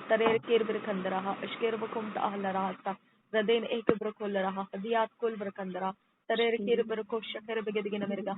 Tarer kir birkandara, Ashkir Bakum Ahlarasa, Radin Ekabrakula, Diat Kul Birkandara, Tarer kir Birko Shakar Begin America.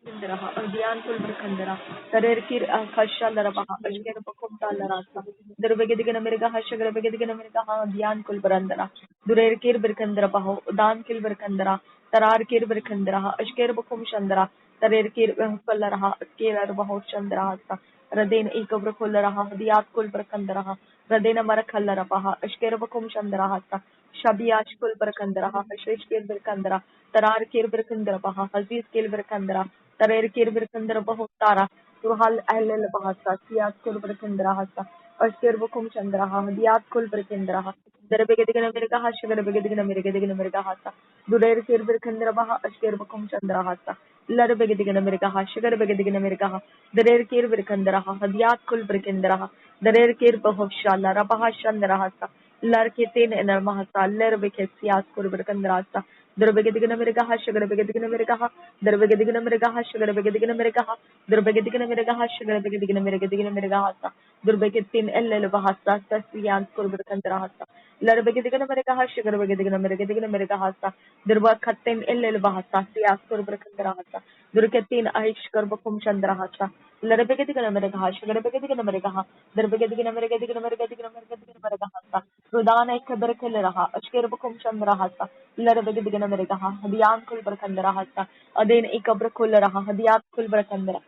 Dian Kulbrakandara, Tarekir Kasha Larabaha, Ashkir Bakumta Larasa, Durbegigan America, Hashagar Begigan America, Dian Kulbrandara, Durekir Birkandrabaho, Dan Kilberkandara, Tarar Kir Birkandara, Ashkir Bakum Shandara, Tarekir Kalaraha, Skira Baho Chandrahasa, Radin Ekabrakularaha, Diat Kulbrakandaraha, Radena Marakalarabaha, Ashkir Bakum Chandrahasa, Shabiash Kulbrakandaraha, Shishkir Birkandara, Tarar Kir Birkandrabaha, Aziz Kilberkandara, Tarer Kirbirkandra Bahutara, Tuhal Ahlel Bahasa, Siat Kulberkandra Hasa, Ashkir Bukum Chandraha, Diat Kulberkandraha, Derebegadigan America Hashagar Begadigan America Hasa, Durer Kirbirkandra Baha, Ashkir Bukum Chandra Hasa, Larabegadigan America Hashagar Begadigan America, Derer Kirbirkandraha, Diat Kulberkandraha, Derer Kirbahosha, Larabaha Chandra Hasa, Larkitin and Mahasa, Lerbekesias Kulberkandrasa, Durbegadigan America Hashagar Begadigan America, Durbegadigan America Hashagar Begadigan America, Durbegadigan America Hashagar Begadigan America, Durbegatin El Bahasa, Sasian Kulberkandrasa, Larbegadigan America Hashagar Begadigan America Hasa, Durba Katin El Bahasa, Sias Kulberkandrasa, Durkatin Aishkar Bakum Chandrahasa, Larbegadigan America Hashagar Begadigan America, Durbegadigan America Hasa, Rudana Kaberkalaha, Ashkir Bakum Chandrahasa, Larabegadigan America, Hadian Kulberkandrahasa, Adin Ekabrakularaha, Hadiat Kulberkandra.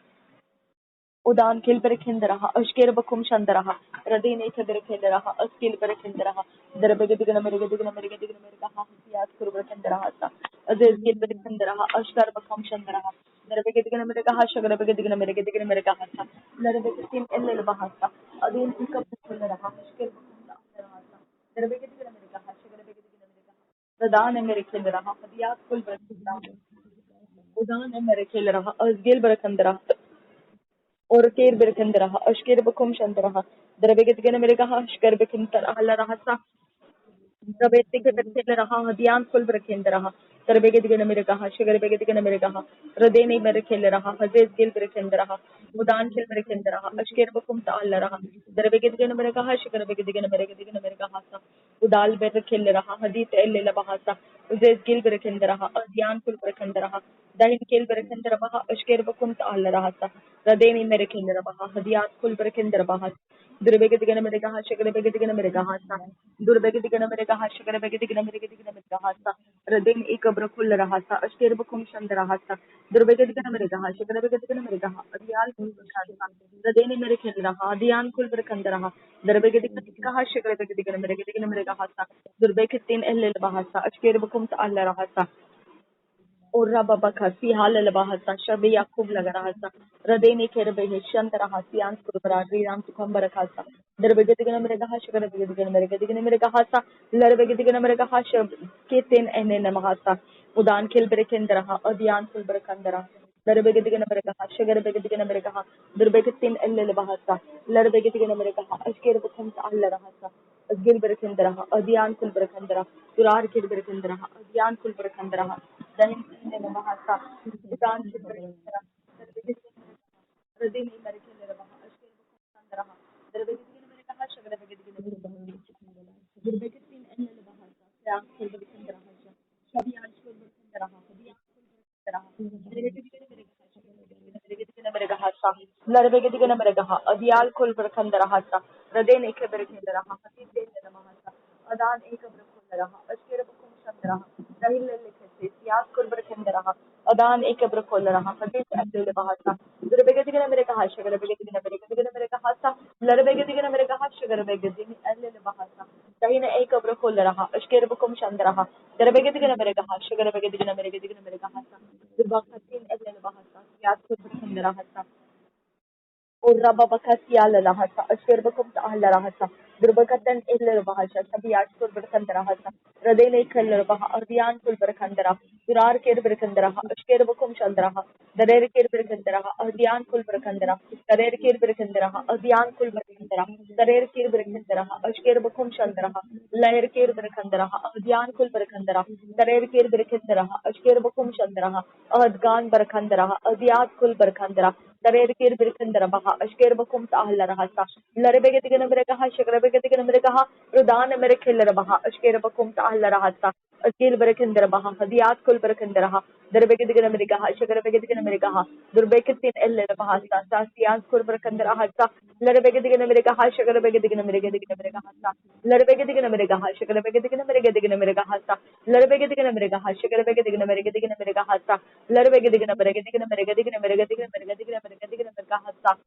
Udan Kilberkindaraha, Ashkir Bakum Shandaraha, Radine Kaberkindaraha, Askil Berkindaraha, Darabegadigan America, Hasiat Kurberkandarahasa, Aziz Gilberkindaraha, Ashkar Bakum Shandaraha, Darabegadigan America, Hashagarabegadigan America Hasa, Larabegatin El Bahasa, Adin Ekabrakularaha, Ashkir Bakum Darabegadigan America, Hashagarabegadigan America, Radan Amerikindaraha, Hadiat Kulberkindaraha, Udan Amerikindaraha, Asgil Berkandaraha, Orkir Birkandaraha, Ashkir Bakum Shandaraha, Darabegadigan America, Ashkar Bekintar Alarahasa, Rabetik Raha, Dian Kulbrakindaraha, Darabegadigan America, Sugar Begadigan America, Radeni Merakilaraha, Haziz Gil Birkindaraha, Mudan Kilbrakindaraha, Ashkir Bakum Alaraha, Darabegadigan America, Sugar Begadigan America Hasa, Udal Berakilaraha, Hadith El Bahasa, Haziz Gil Birkindaraha, Dian Kulbrakindaraha, Dahin Kil Birkindaraha, Ashkir Bakum Alarahasa, Radeni Merakilaraha, Hadiat Kulbrakindaraha, Durbegadigan America, Sugar Begadigan America Hasa, Durbegadigan America, Sugar Begadigan America Hasa, Radin Ekabrakul Rahasa, Ashkir Bakum Shandarahasa, Durbegadigan America, Sugar Begadigan America, Adial Kulhasa, Radin American Raha, Dian Kulberkandaraha, Durbegadigan Sugar Begadigan America Hasa, Durbekitin El Bahasa, Ashkir Bakum Allah Rahasa, और रबा खसी हाल लबाहसा शबे याकूब लगा रहा रदेने के रबे शंतरा हासियान कुरबरा राम सुखंबर खासा दरबे दिगन मेरे कहा sugar दिगन मेरे कहा सा लरबे दिगन मेरे कहा शब के तेन एने नमहासा उदान खेल बरे केंद्रहा अदियान कुल बर कंदरा लरबे दिगन मेरे कहा शगर दिगन मेरे कहा दरबे के तीन एले लबाहसा लरबे दिगन मेरे कहा अशकेर बखम अल्लाह रहा Gil Berkindra, Adian Kul Berkandra, Turar Kil Berkindra, Adian Kul Berkandra, Dahin Mahasa, Udan Kil Berkindra, Radin American Rabaha, Ashkir Sandra, the Rebekin America, Sugar Begin, Durbekin and Bahasa, Sam Kil Berkindra, Shabian Kul Berkindra, Larabegadigan America, Adial Kul Berkandra Hasa, Radin Ekaberkindra, Adan Ekabrakularaha, Ashkirabakum Shandaraha, Dahil Likasi, Sias Kulberkindaraha, Adan Ekabrakularaha, Hadith Abdul Bahasa, Durabegadigan America Hashagar, Begadigan America Hasa, Larabegadigan America Hashagar, Begadin, and Bahasa, Dahina Ekabrakularaha, Ashkirabakum Shandaraha, Durabegadigan America Hashagar, Begadigan America Hasa, Durbakatin and Bahasa, Sias Kulberkindaraha. और रबा बकसिया लहसा अशर बकुम ताहला रहसा दुर्बकतन इल्ल बहसा सभी आजकुल बरकंदरा हसा रदेने खल्ल बहा अदियान कुल बरकंदरा दुरार केर बरकंदरा अशकेर बकुम चंदरा दरेर केर बरकंदरा अदियान कुल बरकंदरा दरेर केर बरकंदरा अदियान कुल बरकंदरा दरेर केर बरकंदरा अशकेर बकुम चंदरा लहर केर बरकंदरा अदियान कुल बरकंदरा दरेर केर बरकंदरा अशकेर बकुम चंदरा अहदगान बरकंदरा अदियात कुल बरकंदरा Tarer kir birkandara baha ashker bakum tahla rahasa larabege digana merekaha shagrabege digana merekaha rudan merekheller baha ashker bakum tahla rahasa akil birkandara baha hadiyat kul birkandara darbege digana merekaha shagrabege digana merekaha durbeketin eller baha sa siyas kul birkandara hasa larabege digana merekaha shagrabege digana merekaha larabege digana merekaha shagrabege digana merekaha larabege digana merekaha shagrabege digana merekaha larabege digana merekaha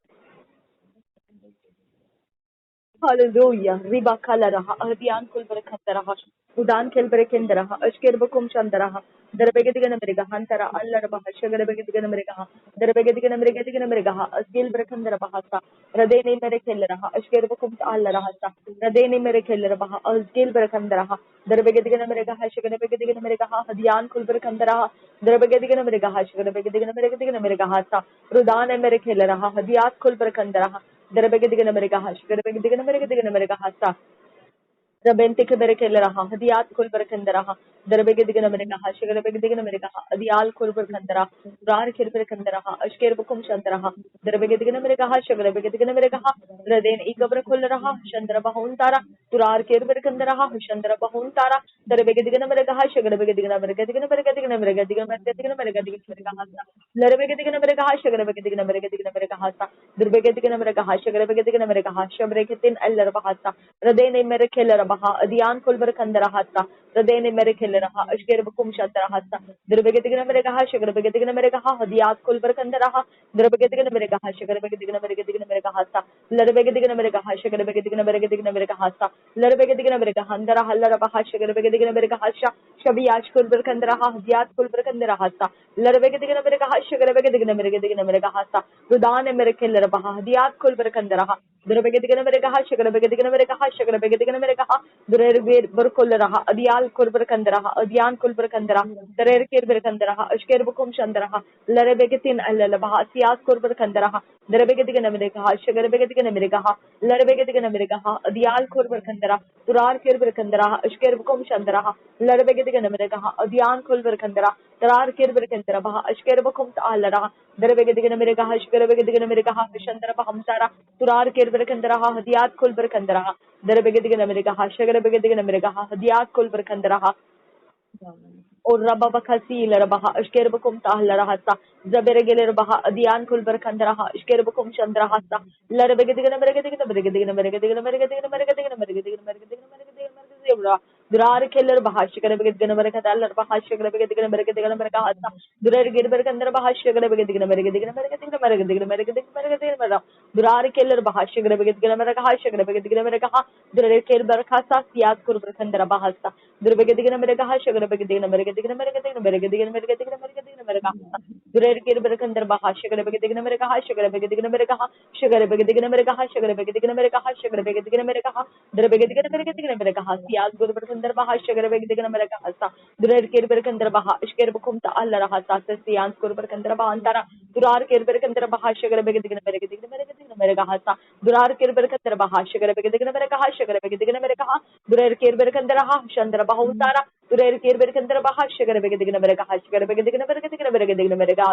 Hallelujah. Riba kalaraha, ahdian kulbarakandaraha, udan kelbarakendaraha, ashker bakum shandaraha, darabegadigan ameriga, hantara, allarabaha, shagarabegadigan ameriga, darabegadigan ameriga, asgil brakandarabaha, radeni merekellaraha, ashker bakum allarahasa, radeni merekellarabaha, asgil brakandaraha, darabegadigan ameriga, shagarabegadigan ameriga, hadian kulbarakandaraha, darabegadigan ameriga, shagarabegadigan ameriga, rudan merekellaraha, hadiat kulbarakandaraha, Darabegadigan America Hash, Darabegadigan America Hasta, Rabentik Berekelleraha, Hadiat Kulberkandaraha, Darabegadigan America Hash, Darabegadigan America, Adial Kulberkandara, Rar Kirberkandaraha, Ashker Bukum Shandaraha, Darabegadigan America Hash, Darabegadigan America, Raden Ikabrakularaha, Shandra Bahuntara, Turar Kirberkandaraha, Shandra Bahuntara, Darabegadigan America Hash, Darabegadigan America, Darabegadigan America, Darabegadigan America, Larabegadigan America Hash, Darabegadigan America Hasa, Durbegadigan America Hash, Darabegadigan America Hash, Brekitin Ellerabahasa, Radene Merekellerabaha, Adian Kulberkandarahasa, Radene Merekelleraha, Ashker Bukum Shantarahasa, Durbegadigan America Hash, Darabegadigan America Hadiat Kulberkandaraha, Durbegadigan America Hash, Darabegadigan America Hasa, Larabegadigan America Hash, Darabegadigan America Hasa, Larabegadigan America Handara Hallarabaha, Darabegadigan America Hasha, Shabiash Kulberkandaraha, Hadiat Kulberkandarahasa, Larabegadigan America Hash, Darabegadigan America Hasa, Rudan Merekellerabaha, Hadiat Kulberkandaraha, Durabegadigan America Hash, Darabegadigan America Hash, Darabegadigan America Durer Burkulleraha, Adial Kulberkandaraha, Adian Kulberkandara, Darer Kirberkandaraha, Ashker Bukum Shandaraha, Larabegatin Alabaha, Sias Kulberkandaraha, Darabegadigan America Hash, Darabegadigan America, Larabegadigan America, Adial Kulberkandara, Turar Kirberkandaraha, Ashker Bukum Shandaraha, Larabegadigan America, Adian Kulberkandara, Tarar Kirberkandaraha, Ashker Bukum Alara, Darabegadigan America Hash, Darabegadigan America, Shandara Hamsara, Turar Kirberkandaraha, Hadiat Kulberkandaraha, Darabegadigan America Hash, Darabegadigan America, Hadiat Kulberkandaraha, or Rababakasi Larabaha, Ashkerbakum Tahlarahasa, Zaberegelerabaha, Adian Kulberkandaraha, Ashkerbakum Chandrahasa, Larabegadigan American American American American American American Durar Keller Bahashikarabegan America, Bahashikarabegan American America, Durar Gilberkandra Bahashikarabegan American American American American Durar Keller Bahashikarabegan America, Hashikarabegan America, Durar Kelberkasa, Siat Kurberkandra Bahasa, Durbegan America, Hashikarabegan American America, Durer Kirberkandra Bahashikarabegan America, Hashikarabegan America, Sugarbegan America, Sugarbegan America, Sugarbegan America, Durbegan America, Sias Gurberkandra Bahashikarabegan America, Durer Kirberkandra Baha, Shkerbukumta Allah Hasa, Sians Gurberkandra Bahantara, Durar Kirberkandra Bahashikarabegan America Hasa, Durar Kirberkandra Bahashikarabegan America, Sugarbegan America, Durer Kirberkandra Chandra Bahutara, Durer Kirberkandra Bahashikarabegan America, Sugarbegan America,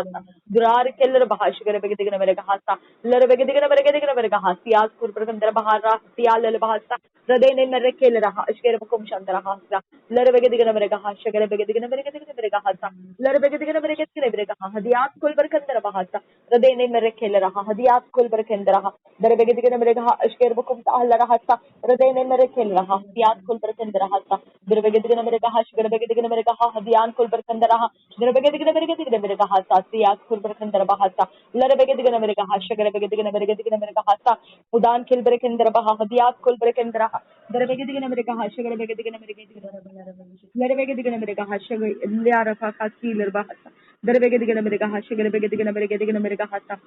Durar Keller Bahashikarabegan America Hasa, Larabegan America Hasias Kurberkandra Bahara, Sial Bahasa, Radene Merekelleraha, Ashkerbukum Chandra Hasa, Larabegan America Hashikarabegan America Hasa, Larabegan America Hadiat Kulberkandra Bahasa, Radene Merekelleraha, Hadiat Kulberkandra, Darabegan America Ashkerbukum Allarahasa, Radene Merekelleraha, Siat Kulberkandra Hasa, Darabegan America Hashikarabegan America Hadian Kulberkandra, Darabegan America Hasa, Siat Kulberkandra Bahasa, Larabegan America Hashikarabegan America Hasa, Udan Kilberkandra Baha, Hadiat Kulberkandra, Darabegan America Hashikarabegan Larabegan America Hashik, Liarafa Sealer Bahasa, Darabegan America Hashikarabegan America Hasa.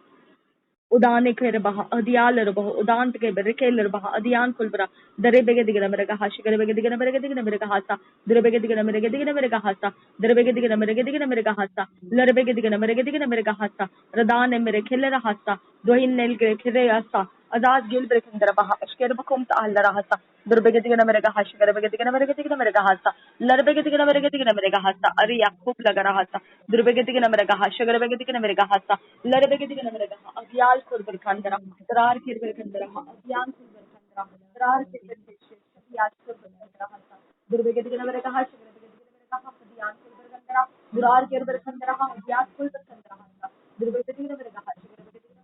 Udan Kerbaha, Adial Rabaha, Udan Keberkellerbaha, Adian Kulbra, the Rebegadigan America Hashikarabegan America Hasa, the Rebegadigan America Hasa, the Rebegadigan America Hasa, Larabegan America Hasa, Radan Amerikella Hasa, Dohin Nel Grekeasa, Azaz Gilbrekandrabaha, Ashkerbakum Allarahasa, दुर्बेगतिगन मेरे का हाश गरबेगतिगन मेरे गतिगन मेरे का हासा लरबेगतिगन मेरे गतिगन मेरे का हासा अरे या खूब लग रहा हासा दुर्बेगतिगन मेरे का हाश गरबेगतिगन मेरे का हासा लरबेगतिगन मेरे का अज्ञाल कुल बरखंदरा दरार के बरखंदरा अज्ञान कुल बरखंदरा दरार के बरखंदरा याद कुल बरखंदरा हासा दुर्बेगतिगन मेरे का हाश गरबेगतिगन मेरे का हासा अज्ञान कुल बरखंदरा दरार के बरखंदरा याद कुल बरखंदरा हासा दुर्बेगतिगन मेरे का हाश गरबेगतिगन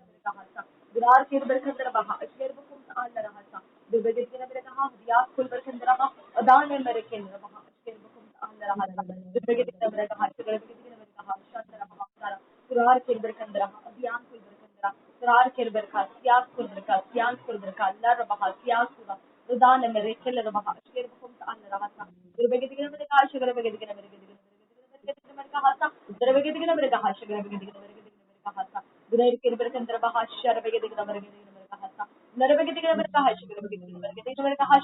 मेरे का हासा दरार के बरखंदरा बहा अशेर बकुम ताल रहा दुर्बेगतिगन मेरे कहा याद कुल बरखंदरा अदान में मेरे केंद्र बहा अशेर बकुम ताल रहा दुर्बेगतिगन मेरे कहा दुर्बेगतिगन मेरे कहा शांतरा बहा सारा दरार के बरखंदरा अभियान कुल बरखंदरा दरार के बरखा सियास कुल बरखा सियास कुल बरखा लर बहा सियास कुल उदान मेरे केंद्र बहा अशेर बकुम ताल रहा दुर्बेगतिगन मेरे कहा दुर्बेगतिगन मेरे कहा दुर्बेगतिगन मेरे कहा दुर्बेगतिगन मेरे कहा दुरेर के बरखंदरा बहा शर बेगतिगन मेरे कहा नरबेगतिगन मेरे कहा नरबेगतिगन मेरे कहा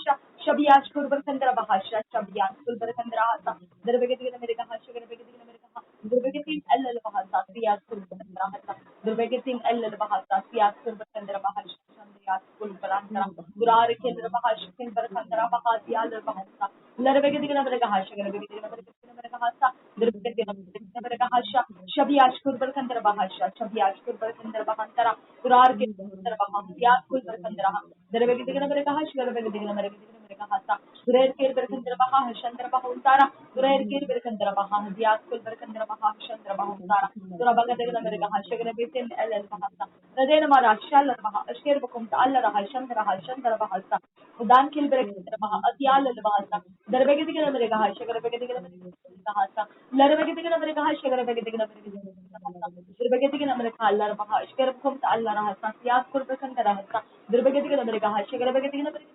शबियाश कुल बरखंदरा बहा शबियाश कुल बरखंदरा हासा नरबेगतिगन मेरे कहा नरबेगतिगन मेरे कहा दुर्बेगतिन अल्ल बहा सियास कुल बरखंदरा हासा दुर्बेगतिन अल्ल बहा सियास कुल बरखंदरा बहा शंदियास कुल बरखंदरा दुरार केंद्र बहा शिन बरखंदरा बहा सियाल बहा नरबेगतिगन मेरे कहा नरबेगतिगन मेरे कहा दुर्बेगतिगन मेरे कहा शबियाश कुल बरखंदरा बहा शबियाश कुल बरखंदरा बहा दुरार के बरखंदरा बहा सियास कुल बरखंदरा दरबेगतिगन मेरे कहा शरबेगतिगन मेरे कहा दुरेर के बरखंदरा बहा शंदर बहा उतारा दुरेर के बरखंदरा बहा सियास कुल बरखंदरा बहा शंदर बहा उतारा दुराबगतिगन मेरे कहा शगरबेतिन अल बहा रदेन मारा शल बहा अशकेर बकुम ताल रहा शंदर बहा उदान के बरखंदरा बहा अतियाल बहा दरबेगतिगन मेरे कहा शगरबेगतिगन मेरे कहा लरबेगतिगन मेरे कहा शगरबेगतिगन मेरे दुर्बेगतिगन मेरे कहा अल्लाह बहा अशकेर बकुम ताल रहा सियास कुल बरखंदरा हसा दुर्बेगतिगन मेरे कहा शगरबेगतिगन मेरे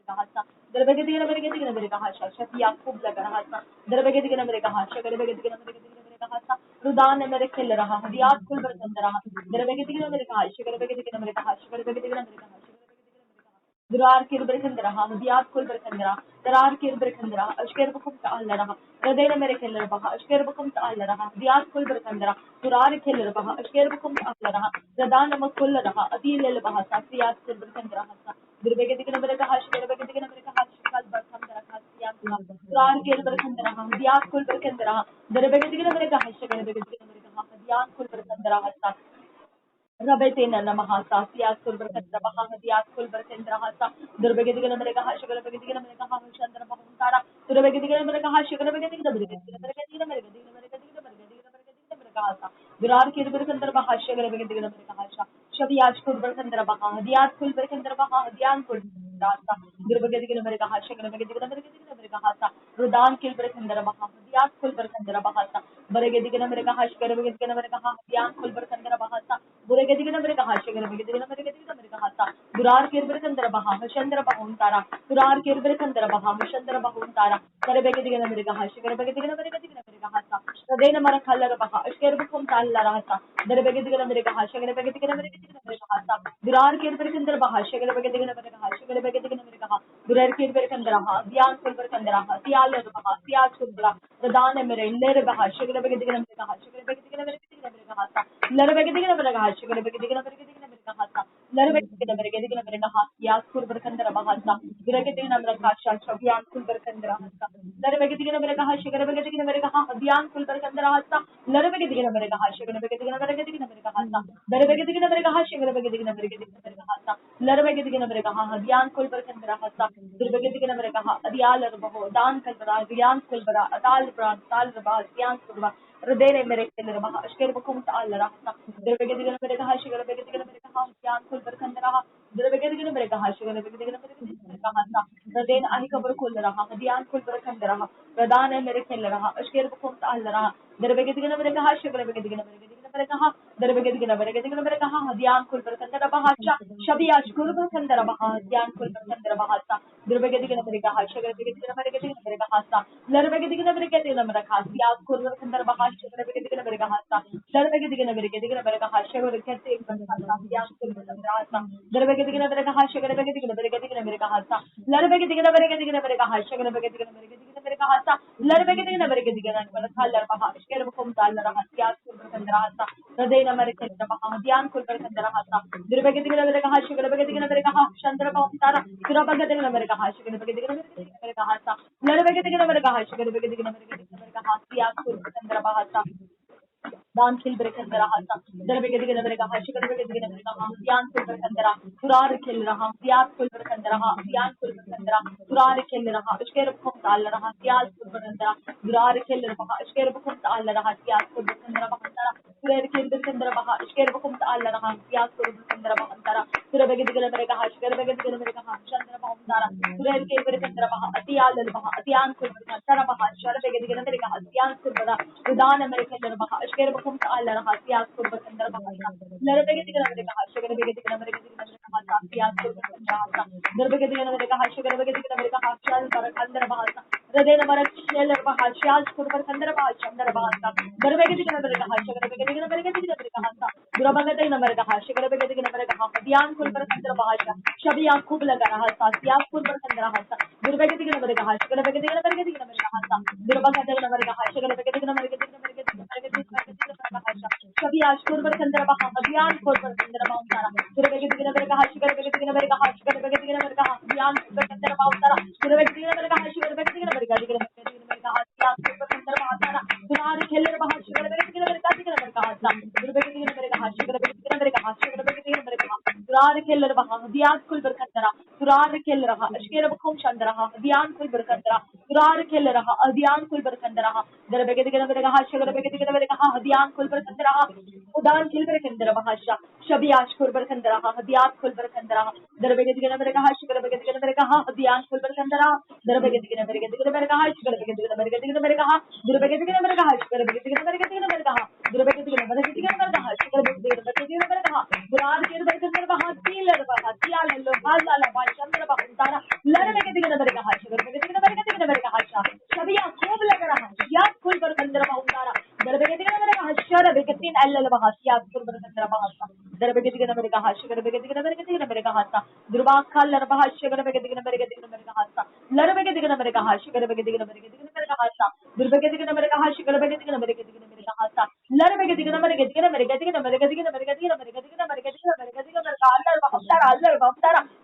कहा दरबेगतिगन मेरे कहा शफिया खूब लग रहा था दरबेगतिगन मेरे कहा शगरबेगतिगन मेरे कहा रुदान मेरे खिल रहा हदियात कुल बरखंदरा दरबेगतिगन मेरे कहा शगरबेगतिगन मेरे कहा शगरबेगतिगन मेरे कहा दुरार के बरखंदरा हदियात कुल बरखंदरा दरार के बरखंदरा अशकेर बकुम ताल रहा रदेन मेरे खिल रहा अशकेर बकुम ताल रहा हदियात कुल बरखंदरा दुरार खिल रहा अशकेर बकुम ताल रहा रदान मकुल रहा अदील बहा सियात कुल बरखंदरा दुर्बेगतिगन मेरे कहा शगरबेगतिगन मेरे कहा शिकाल बरखंदरा सियात दुरार के बरखंदरा हदियात कुल बरखंदरा दरबेगतिगन मेरे कहा शगरबेगतिगन मेरे कहा हदियात कुल बरखंदरा हसा रबेतेन नमहासा सियास कुल बरखंदरा बहा हदियात कुल बरखंदरा हसा दुर्बेगतिगन मेरे कहा शगरबेगतिगन मेरे कहा चंद्र बहुतारा दुर्बेगतिगन मेरे कहा शगरबेगतिगन मेरे कहा दुरार के बरखंदरा बहा शगरबेगतिगन मेरे कहा शबियाज कुल बरखंदरा बहा हदियात कुल बरखंदरा बहा हदियान कुल रास्ता दुर्बेगतिगन मेरे कहा शगरबेगतिगन मेरे कहा रुदान के बरखंदरा बहा हदियात कुल बरखंदरा बहा बरेगतिगन मेरे कहा शगरबेगतिगन मेरे कहा हदियान कुल बरखंदरा बहा बुरेगतिगन मेरे कहा शगरबेगतिगन मेरे कहा दुरार के बरखंदरा बहा चंद्र बहुन तारा दुरार के बरखंदरा बहा चंद्र बहुन तारा करबेगतिगन मेरे कहा शगरबेगतिगन मेरे कहा रदेन मर खलर बहा अशकेर बकुम ताल रहा दरबेगतिगन मेरे कहा शगरबेगतिगन मेरे कहा दुरार के बरखंदरा बहा शगरबेगतिगन मेरे कहा शगरबेगतिगन मेरे कहा दुरार के बरखंदरा हा दियान कुल बरखंदरा हा सियाल बहा सियाज कुल बरा रदान मेरे लेर बहा शगरबेगतिगन मेरे कहा शगरबेगतिगन मेरे कहा लरबेगतिगन मेरे कहा शगरबेगतिगन मेरे कहा लरबेगतिगन मेरे कहा सियाज कुल बरखंदरा बहा दुरगतिगन मेरे कहा शबियान कुल बरखंदरा लरबेगतिगन मेरे कहा शगरबेगतिगन मेरे कहा हदियान कुल बरखंदरा हसा लरबेगतिगन मेरे कहा शगरबेगतिगन मेरे कहा दरबेगतिगन मेरे कहा शगरबेगतिगन मेरे कहा लरबेगतिगन मेरे कहा हदियान कुल बरखंदरा हसा दुरबेगतिगन मेरे कहा अदियाल बहो दान कल बरा हदियान कुल बरा अदाल बरा ताल बरा हदियान कुल बरा रदेने मेरे केंद्र बहा अशकेर बकुम ताल रहा दुरबेगतिगन मेरे कहा शगरबेगतिगन मेरे कहा हदियान कुल बरखंदरा दुरबेगतिगन मेरे कहा शगरबेगतिगन मेरे कहा रदेन आणि कबर कुल रहा हदियान कुल बरखंदरा रदान मेरे खेल रहा अशकेर बकुम ताल रहा दरबेगतिगन मेरे कहा शगरबेगतिगन मेरे कहा दरबेगतिगन मेरे कहा हदियान कुल बरखंदरा बहा शबियाश कुल बरखंदरा बहा हदियान कुल बरखंदरा बहा दुरबेगतिगन मेरे कहा शगरबेगतिगन मेरे कहा लरबेगतिगन मेरे कहा सियास कुल बरखंदरा बहा शगरबेगतिगन मेरे कहा लरबेगतिगन मेरे कहा शगरबेगतिगन सियास कुल बरखंदरा दरबेगतिगन मेरे कहा शगरबेगतिगन मेरे कहा लरबेगतिगन मेरे कहा शगरबेगतिगन मेरे कहा लरबेगतिगन मेरे कहा लरबहा शगरबकुम ताल रहा सियास कुल बरखंदरा हृदय नमर केंद्रमहा ध्यान कुल बरकंदरहा दुर्भगतिगण मेरे कहा शुक्रभगतिगण मेरे कहा चंद्र बहुतारा सुरभगतिगण मेरे कहा शुक्रभगतिगण मेरे कहा सा नरभगतिगण मेरे कहा शुक्रभगतिगण मेरे कहा सिया कुल बरकंदरहा दान खिल बरकंदरा हासा दरबेगदिगन बरका हाशी करबेगदिगन बरका ध्यान कुल बरकंदरा सुरार खिल रहा सियास कुल बरकंदरा ध्यान कुल बरकंदरा सुरार खिल रहा उसकेर बखम ताल रहा सियास कुल बरकंदरा सुरार खिल रहा उसकेर बखम ताल रहा सियास कुल बरकंदरा बखंदरा सुरेर खिल बरकंदरा बहा उसकेर बखम ताल रहा सियास कुल बरकंदरा बखंदरा सुरबेगदिगन बरका हाशी करबेगदिगन बरका चंद्र बखंदरा सुरेर के बरकंदरा बहा अतियाल बहा अतियान कुल बरकंदरा बहा शरबेगदिगन बरका सियास कुल बरा उदान मेरे खिल बहा उसकेर बखम ताल रहा सियास कुल बरकंदरा बहा नरबेगदिगन बरका हाशी करबेगदिगन बरका सियास कुल बरकंदरा नरबेगदिगन बरका हाशी करबेगदिगन बरका चल बरकंदरा बहा हृदय नमर शेल बहा शाल कुल बरकंदरा बहा चंद्र बहा नरबेगदिगन बरका हाशी करबेगदिगन बरका दुरभगत नंबर कहा शिखर बेगति के नंबर कहा ध्यान कुल पर संदर भाषा शबी आंख खूब लगा रहा था सियास कुल पर संदर हासा दुर्भगति के नंबर कहा शिखर बेगति के नंबर कहा था दुर्भगत के नंबर कहा शिखर बेगति के नंबर कहा शबी आंख कुल पर संदर बहा ध्यान कुल पर संदर भावतारा दुर्भगति के नंबर कहा शिखर बेगति के नंबर कहा शिखर बेगति के नंबर कहा ध्यान कुल पर संदर भावतारा दुर्भगति के नंबर कहा शिखर बेगति के नंबर कहा सियास कुल पर संदर भावतारा सुनार खेलर बहा शिखर बेगति के नंबर कहा दुर्भगति के नंबर कहा शिखर बेगति के नंबर कहा शिखर बेगति के नंबर कहा सुरार खेलर बहा ध्यान कुल बरकंदरा सुरार खेल रहा अशकेर बखम चंद्रहा ध्यान कुल बरकंदरा सुरार खेल रहा ध्यान कुल बरकंदरा दरबेगति के नंबर कहा शिखर बेगति के नंबर कहा ध्यान कुल बरकंदरा उदान खेल बरकंदरा भाषा शबी आशकुर बरकंदरा ध्यान कुल बरकंदरा दरबेगति के नंबर कहा शिखर बेगति के नंबर कहा ध्यान कुल बरकंदरा दरबेगति के नंबर कहा शिखर बेगति के नंबर कहा दुर्भगति के नंबर कहा शिखर बेगति के नंबर कहा दुर्भगति के नंबर कहा शिखर बेगति के नंबर कहा बुरार के बरकंदर बहा तीलर बहा तियाल लो हाल बहा चंद्र बहा तारा लरबेगति के नंबर कहा शिखर बेगति के नंबर कहा शबिया खूब लग रहा या कुल बरकंदर बहा तारा दरबेगति के नंबर कहा शर बेगति अल्ल बहा या कुल बरकंदर बहा दरबेगति के नंबर कहा शिखर बेगति के नंबर कहा दुर्वाखा लर बहा शिखर बेगति के नंबर कहा लरबेगति के नंबर कहा शिखर बेगति के नंबर कहा दुर्भगति के नंबर कहा शिखर बेगति के नंबर कहा लरबेगति के नंबर के नंबर के नंबर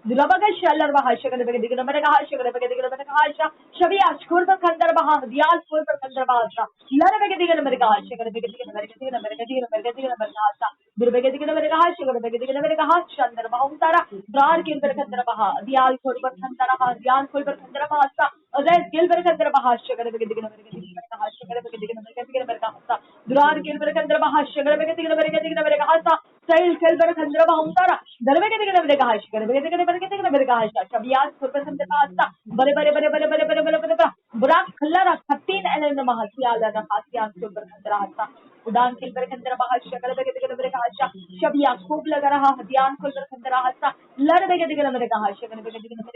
दुर्भगत बहा शिखर बेगति के नंबर कहा शिखर बेगति के नंबर कहा शबी आशकुर पर खंदर बहा दियाल कुल पर खंदर बहा लरबेगति के नंबर कहा शिखर बेगति के नंबर कहा दुर्भगति के नंबर कहा शिखर बेगति के नंबर कहा चंद्र बहा तारा द्वार के अंदर खंदर बहा दियाल कुल पर खंदर बहा ध्यान कुल पर खंदर बहा अजय गिल पर खंदर बहा शिखर बेगति के नंबर कहा शिखर बेगति के नंबर कहा द्वार के अंदर खंदर बहा शिखर बेगति के नंबर कहा सैल खेल पर खंदर बहा तारा दरबेगति के नंबर कहा शिखर बेगति के नंबर कहा शबियास कुल पर खंदर बहा बड़े बड़े बड़े बड़े बड़े बड़े बड़े बड़े बुरा खल्ला खत्तीन एलन महसिया लगा हासिया कुल पर खंदर हासा उदान खेल पर खंदर बहा शिखर बेगति के नंबर कहा शबिया खूब लगा रहा ध्यान कुल पर खंदर हासा लरबेगति के नंबर कहा शिखर बेगति के नंबर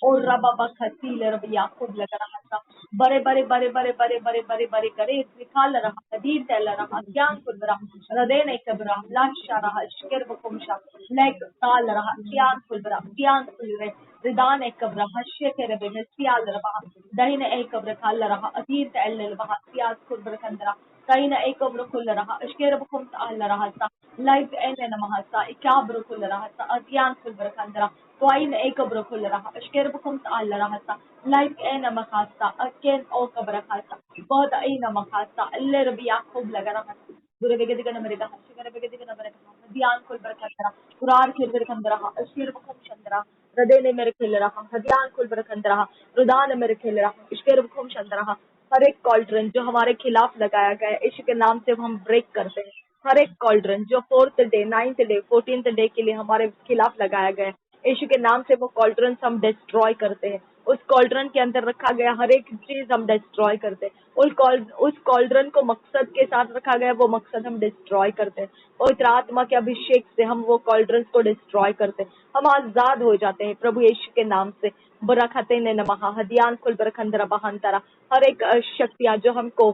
और रबा खती लरबिया खूब लगा रहा था बड़े बड़े बड़े बड़े बड़े बड़े बड़े बड़े करे निकाल रहा नदीर तैल रहा ज्ञान कुल रहा हृदय नहीं कबरा लाशा रहा शिकर बकुमशा लेक ताल रहा ज्ञान कुल रहे रिदान एक कब्र हश्य के रबे में सियाल रहा दहीन एक कब्र खाल रहा अधीर तैल रहा सियाल कुल बरकंदरा कहीं न एक कब्र खुल रहा अशकेर बकुम ताल रहा था लाइफ एन नमहसा इकाब्र खुल रहा था अज्ञान कुल बरकंदरा कोई न एक कब्र खुल रहा अशकेर बकुम ताल रहा था लाइफ एन नमहसा अकेन ओ कब्र खाता बहुत आई नमहसा अल्ले रबिया खूब लगा रहा दुर्भगति के नंबर कहा शिखर बेगति के नंबर कहा ध्यान कुल बरकंदरा पुरार खेल बरकंदरा अशकेर बकुम चंद्रा हृदय ने मेरे खेल रहा ध्यान कुल बरकंदरा रुदान मेरे खेल रहा अशकेर बकुम चंद्रा हर एक कॉल्ड्रन जो हमारे खिलाफ लगाया गया है इश्क के नाम से हम ब्रेक करते हैं। हर एक कॉल्ड्रन जो 4th day 9th day 14th day के लिए हमारे खिलाफ लगाया गया है इश्क के नाम से वो कॉल्ड्रन हम डिस्ट्रॉय करते हैं। उस कॉल्ड्रन के अंदर रखा गया हर एक चीज हम डिस्ट्रॉय करते हैं। उस कॉल्ड्रन को मकसद के साथ रखा गया वो मकसद हम डिस्ट्रॉय करते हैं। पवित्र आत्मा के अभिषेक से हम वो कॉल्ड्रन को डिस्ट्रॉय करते हैं। हम आजाद हो जाते हैं प्रभु यीशु के नाम से। बरखते ने नमहा हदियान कुल बरखंदरा बहांतरा हर एक शक्तियां जो हमको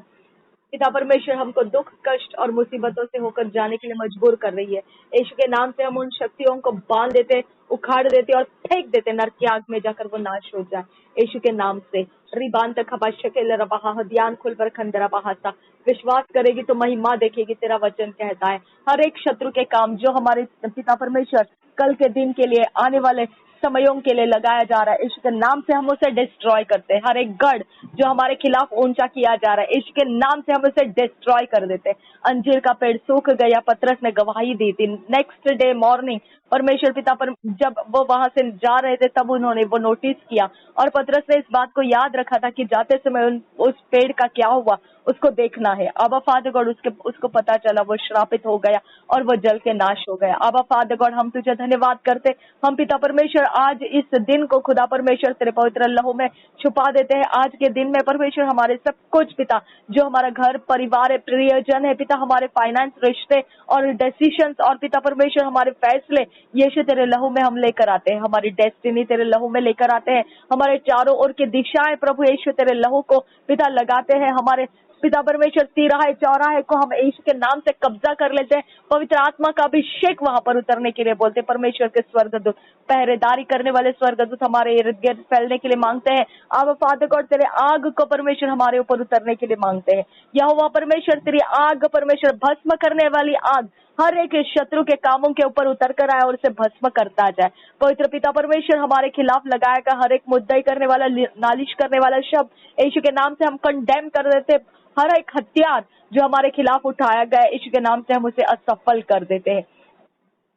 पिता परमेश्वर हमको दुख कष्ट और मुसीबतों से होकर जाने के लिए मजबूर कर रही है। यीशु के नाम से हम उन शक्तियों को बांध देते उखाड़ देते और फेंक देते नरक की आग में जाकर वो नाश हो जाए यीशु के नाम से। रिबान तक खबाशकेल रबाहा ध्यान खुल पर खंडरा बहासा। विश्वास करेगी तो महिमा देखेगी, तेरा वचन कहता है। हर एक शत्रु के काम जो हमारे पिता परमेश्वर कल के दिन के लिए, आने वाले समयों के लिए लगाया जा रहा है, यीशु के नाम से हम उसे डिस्ट्रॉय करते हैं। हर एक गढ़ जो हमारे खिलाफ ऊंचा किया जा रहा है, यीशु के नाम से हम उसे डिस्ट्रॉय कर देते हैं। अंजीर का पेड़ सूख गया, पतरस ने गवाही दी थी। नेक्स्ट डे मॉर्निंग परमेश्वर पिता पर जब वो वहां से जा रहे थे तब उन्होंने वो नोटिस किया और पतरस ने इस बात को याद रखा था कि जाते समय उस पेड़ का क्या हुआ उसको देखना है। अबा फादर गॉड उसको पता चला, वो श्रापित हो गया और वो जल के नाश हो गया। अबा फादर गॉड हम तुझे धन्यवाद करते, हम पिता परमेश्वर आज इस दिन को खुदा परमेश्वर तेरे पवित्र लहू में छुपा देते हैं। आज के दिन में परमेश्वर हमारे सब कुछ पिता, जो हमारा घर परिवार है, प्रियजन है पिता, हमारे फाइनेंस, रिश्ते और डिसीजंस और पिता परमेश्वर हमारे फैसले यीशु तेरे लहू में हम लेकर आते हैं। हमारी डेस्टिनी तेरे लहू में लेकर आते हैं। हमारे चारों ओर की दिशाएं प्रभु यीशु तेरे लहू को पिता लगाते हैं। हमारे पिता परमेश्वर तिराहे चौराहे को हम यीशु के नाम से कब्जा कर लेते हैं। पवित्र आत्मा का अभिषेक वहां पर उतरने के लिए बोलते हैं। परमेश्वर के स्वर्गदूत, पहरेदारी करने वाले स्वर्गदूत हमारे इर्द गिर्द फैलने के लिए मांगते हैं। अब फादर गॉड तेरे आग को परमेश्वर हमारे ऊपर उतरने के लिए मांगते हैं। यहोवा परमेश्वर तेरी आग परमेश्वर भस्म करने वाली आग हर एक शत्रु के कामों के ऊपर उतर कर आए और उसे भस्म करता जाए। पवित्र पिता परमेश्वर हमारे खिलाफ लगाएगा हर एक मुद्दई करने वाला, नालिश करने वाला शब्द यीशु के नाम से हम कंडेम कर देते। हर एक हथियार जो हमारे खिलाफ उठाया गया यीशु के नाम से हम उसे असफल कर देते हैं।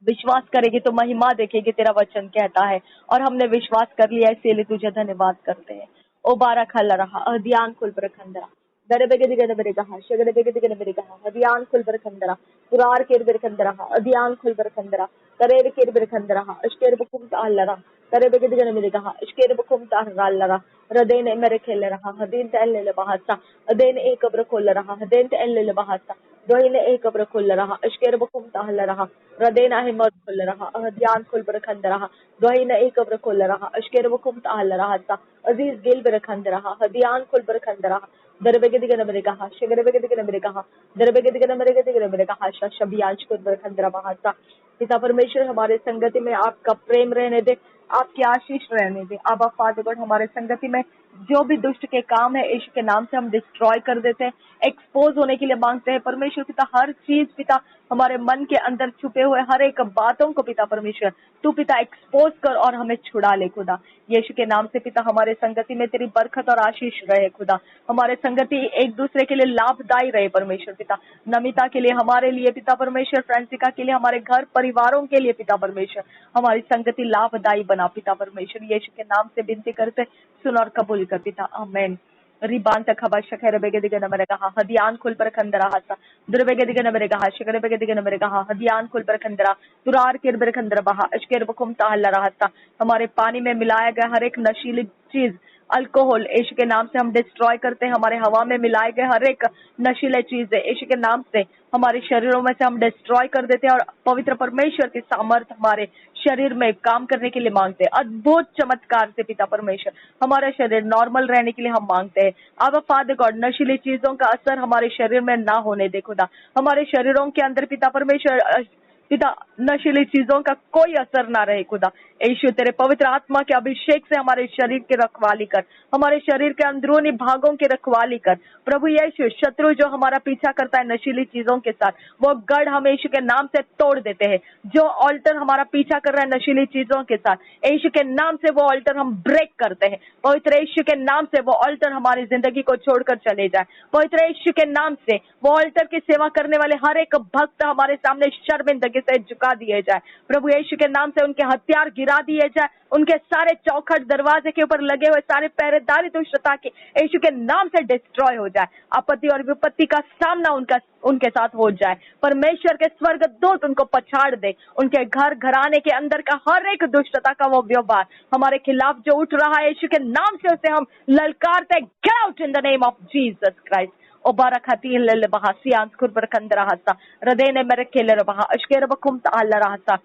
विश्वास करेगी तो महिमा देखेगी, तेरा वचन कहता है और हमने विश्वास कर लिया, इसीलिए तुझे धन्यवाद करते हैं। ओ बारा खल रहा ध्यान खुल पर खंडरा दरे बेगे दिगे मेरे कहा शगरे बेगे दिगे मेरे कहा ध्यान खुल पर खंडरा पुरार केर बेर खंडरा ध्यान खुल पर खंडरा तरेर केर बेर खंडरा अश्केर बकुम तालरा तरे बेगे दिगे मेरे कहा अश्केर बकुम तालरा रदेन मेरे खेल रहा हदीन तैल बहासा अदेन एक कब्र खोल रहा हदेन तैल बहासा दोहिने एक कब्र खोल रहा अश्केर बकुम ताल रहा रदेन अहमद खोल रहा ध्यान खुल पर खंड रहा दोहिने एक कब्र खोल रहा अश्केर बकुम ताल रहा अजीज गिल पर खंड रहा ध्यान खुल पर खंड रहा दरबेगे दिगे नंबरे कहा शगरे बेगे दिगे नंबरे कहा दरबेगे दिगे नंबरे दिगे नंबरे कहा शबियांश खुल पर खंड रहा पिता परमेश्वर हमारे संगति में आपका प्रेम रहने दे, आपकी आशीष रहने दे। अब फादर गॉड हमारे संगति में जो भी दुष्ट के काम है यीशु के नाम से हम डिस्ट्रॉय कर देते हैं, एक्सपोज होने के लिए मांगते हैं। परमेश्वर पिता हर चीज पिता हमारे मन के अंदर छुपे हुए हर एक बातों को पिता परमेश्वर तू पिता एक्सपोज कर और हमें छुड़ा ले खुदा। यीशु के नाम से पिता हमारे संगति में तेरी बरकत और आशीष रहे खुदा। हमारे संगति एक दूसरे के लिए लाभदायी रहे परमेश्वर पिता। नमिता के लिए, हमारे लिए पिता परमेश्वर, फ्रांसिका के लिए, हमारे घर परिवारों के लिए पिता परमेश्वर हमारी संगति लाभदायी बना पिता परमेश्वर। यीशु के नाम से विनती करते, सुन और कबूल कर पिता, आमीन। रिबान तक खबर शखर बेगे दिगे नमरे कहा हदियान खुल पर खंदरा हासा दुर्बेगे दिगे नमरे कहा शकर बेगे दिगे नमरे कहा हदियान खुल पर खंदरा तुरार किर बर खंदरा बहा अशकेर बकुम ताहल्ला रहता। हमारे पानी में मिलाया गया हर एक नशीली चीज, अल्कोहल यीशु के नाम से हम डिस्ट्रॉय करते हैं। हमारे हवा में मिलाए गए हर एक नशीले चीज है यीशु के नाम से हमारे शरीरों में से हम डिस्ट्रॉय कर देते हैं और पवित्र परमेश्वर की सामर्थ हमारे शरीर में काम करने के लिए मांगते हैं। अद्भुत चमत्कार से पिता परमेश्वर हमारा शरीर नॉर्मल रहने के लिए हम मांगते हैं। अब फादर गॉड नशीली चीजों का असर हमारे शरीर में ना होने दे खुदा। हमारे शरीरों के अंदर पिता परमेश्वर पिता नशीली चीजों का कोई असर ना रहे खुदा। यीशु तेरे पवित्र आत्मा के अभिषेक से हमारे शरीर की रखवाली कर, हमारे शरीर के अंदरूनी भागों की रखवाली कर प्रभु यीशु। शत्रु जो हमारा पीछा करता है नशीली चीजों के साथ, वो गढ़ हम यीशु के नाम से तोड़ देते हैं। जो ऑल्टर हमारा पीछा कर रहा है नशीली चीजों के साथ, यीशु के नाम से वो ऑल्टर हम ब्रेक करते हैं। पवित्र यीशु के नाम से वो ऑल्टर हमारी जिंदगी को छोड़कर चले जाए। पवित्र यीशु के नाम से वो ऑल्टर की सेवा करने वाले हर एक भक्त हमारे सामने शर्मिंदगी से झुका दिए जाए। प्रभु यीशु के नाम से उनके हथियार गिरा दिए जाए, उनके सारे चौखट दरवाजे के ऊपर लगे हुए सारे पहरेदारी दुष्टता के यीशु के नाम से डिस्ट्रॉय हो जाए। आपत्ति और विपत्ति का सामना उनके साथ हो जाए। परमेश्वर के स्वर्गदूत उनको पछाड़ दे। उनके घर घराने के अंदर का हर एक दुष्टता का वो व्यवहार हमारे खिलाफ जो उठ रहा है यीशु के नाम से उसे हम ललकारते, get out in the name of Jesus Christ. ओ बारखाती लल बहासी आंसकुर पर कंदरा हसा रदे ने मेरे खेले रहा अशकेर बकुम ताला रहसा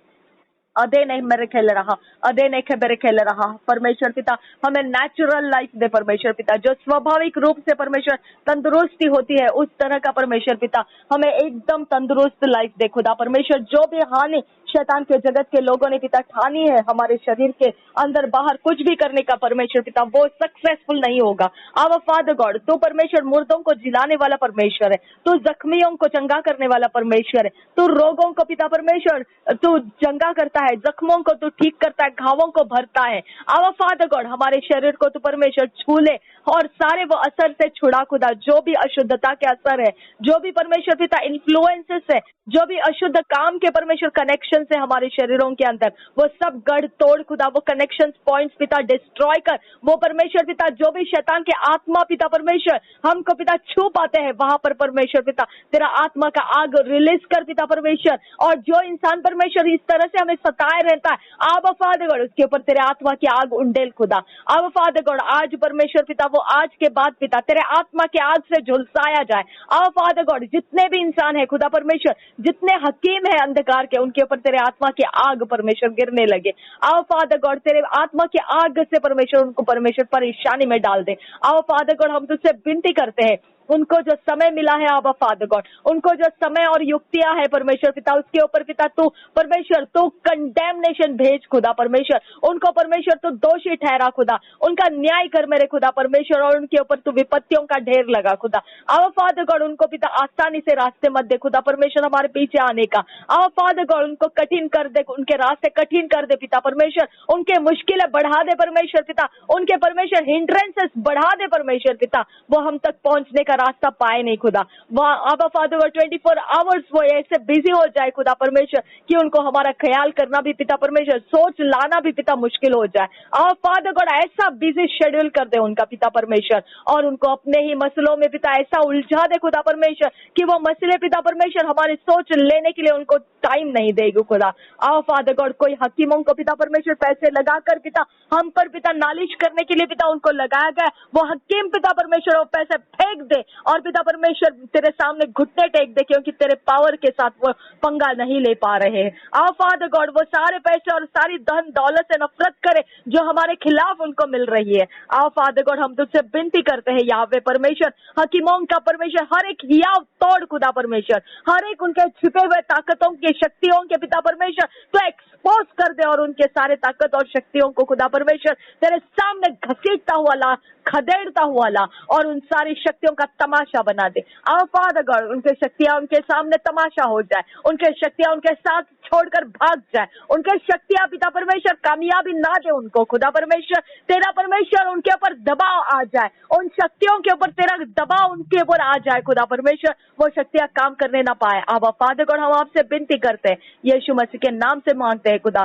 अदे नहीं मेरे खेल रहा, अदे नहीं मेरे खेल रहा। परमेश्वर पिता हमें नेचुरल लाइफ दे परमेश्वर पिता, जो स्वाभाविक रूप से परमेश्वर तंदुरुस्ती होती है उस तरह का परमेश्वर पिता हमें एकदम तंदुरुस्त लाइफ दे खुदा परमेश्वर। जो भी हानि शैतान के जगत के लोगों ने पिता ठानी है हमारे शरीर के अंदर बाहर कुछ भी करने का परमेश्वर पिता, वो सक्सेसफुल नहीं होगा। आवर फादर गॉड, तू परमेश्वर मुर्दों को जिलाने वाला परमेश्वर है, तू जख्मियों को चंगा करने वाला परमेश्वर है, तू रोगों को पिता परमेश्वर तू चंगा करता है, जख्मों को तू ठीक करता है, घावों को भरता है। आवर फादर गॉड, हमारे शरीर को तू परमेश्वर छू ले और सारे वो असर से छुड़ा खुदा, जो भी अशुद्धता के असर है, जो भी परमेश्वर पिता इन्फ्लुएंसेस है, जो भी अशुद्ध काम के परमेश्वर कनेक्शन है हमारे शरीरों के अंदर, वो सब गढ़ तोड़ खुदा, वो कनेक्शन पॉइंट्स पिता डिस्ट्रॉय कर। वो परमेश्वर पिता जो भी शैतान के आत्मा पिता परमेश्वर हमको पिता छू पाते हैं, वहां पर परमेश्वर पिता तेरा आत्मा का आग रिलीज कर पिता परमेश्वर। और जो इंसान परमेश्वर इस तरह से हमें सताए रहता है, आबा फादर गॉड, उसके ऊपर तेरे आत्मा की आग उंडेल खुदा। आबा फादर गॉड, आज परमेश्वर पिता वो आज के बाद पिता तेरे आत्मा के आग से झुलसाया जाए। आबा फादर गॉड, जितने भी इंसान है खुदा परमेश्वर, जितने हकीम है अंधकार के, उनके ऊपर तेरे आत्मा की आग परमेश्वर गिरने लगे। आओ फादर गॉड, तेरे आत्मा की आग से परमेश्वर उनको परमेश्वर परेशानी में डाल दे। आओ फादर गॉड, हम तुझसे विनती करते हैं, उनको जो समय मिला है आबा फादर गॉड, उनको जो समय और युक्तियां है परमेश्वर पिता, उसके ऊपर पिता तू परमेश्वर तू कंडेमनेशन भेज खुदा परमेश्वर, उनको परमेश्वर तू दोषी ठहरा खुदा, उनका न्याय कर मेरे खुदा परमेश्वर, और उनके ऊपर तू विपत्तियों का ढेर लगा खुदा। आबा फादर गॉड, उनको पिता आसानी से रास्ते मत दे खुदा परमेश्वर हमारे पीछे आने का। आबा फादर गॉड, उनको कठिन कर दे, उनके रास्ते कठिन कर दे पिता परमेश्वर, उनके मुश्किलें बढ़ा दे परमेश्वर पिता, उनके परमेश्वर हिंड्रेंसेस बढ़ा दे परमेश्वर पिता, वो हम तक पहुंचने का रास्ता पाए नहीं खुदा। वहाँ आबा फादर 24 आवर्स वो ऐसे बिजी हो जाए खुदा परमेश्वर कि उनको हमारा ख्याल करना भी पिता परमेश्वर, सोच लाना भी पिता मुश्किल हो जाए। आबा फादर गॉड, ऐसा बिजी शेड्यूल कर दे उनका पिता परमेश्वर, और उनको अपने ही मसलों में पिता ऐसा उलझा दे खुदा परमेश्वर कि वो मसले पिता परमेश्वर हमारी सोच लेने के लिए उनको टाइम नहीं देगा खुदा। आबा फादर गॉड, कोई हकीमों को पिता परमेश्वर पैसे लगाकर पिता हम पर पिता नालिश करने के लिए पिता उनको लगाया गया, वो हकीम पिता परमेश्वर वो पैसे फेंक दे और पिता परमेश्वर तेरे सामने घुटने टेक दे, क्योंकि तेरे पावर के साथ वो पंगा नहीं ले पा रहे हैं। आबा फादर गॉड, वो सारे पैसे और सारी धन दौलत से नफरत करे जो हमारे खिलाफ उनको मिल रही है। आबा फादर गॉड, हम तुझसे विनती करते हैं यावे परमेश्वर, हकीमों का परमेश्वर हर एक हियाव तोड़ खुदा परमेश्वर, हर एक उनके छिपे हुए ताकतों की शक्तियों के पिता परमेश्वर तो एक्सपोज कर दे, और उनके सारे ताकत और शक्तियों को खुदा परमेश्वर तेरे सामने घसीटता हुआ ला, खदेड़ता हुआ ला, और उन सारी शक्तियों का तमाशा बना दे। आवर फादर गॉड, उनके शक्तियां उनके सामने तमाशा हो जाए, उनके शक्तियां उनके साथ छोड़कर भाग जाए, उनके शक्तियां पिता परमेश्वर कामयाबी ना दे उनको खुदा परमेश्वर, तेरा परमेश्वर उनके ऊपर दबाव आ जाए, उन शक्तियों के ऊपर तेरा दबाव उनके ऊपर आ जाए खुदा परमेश्वर, वो शक्तियां काम करने ना पाए। आवर फादर गॉड, हम आपसे विनती करते हैं, यीशु मसीह के नाम से मांगते हैं खुदा,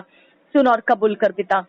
सुन और कबूल कर पिता।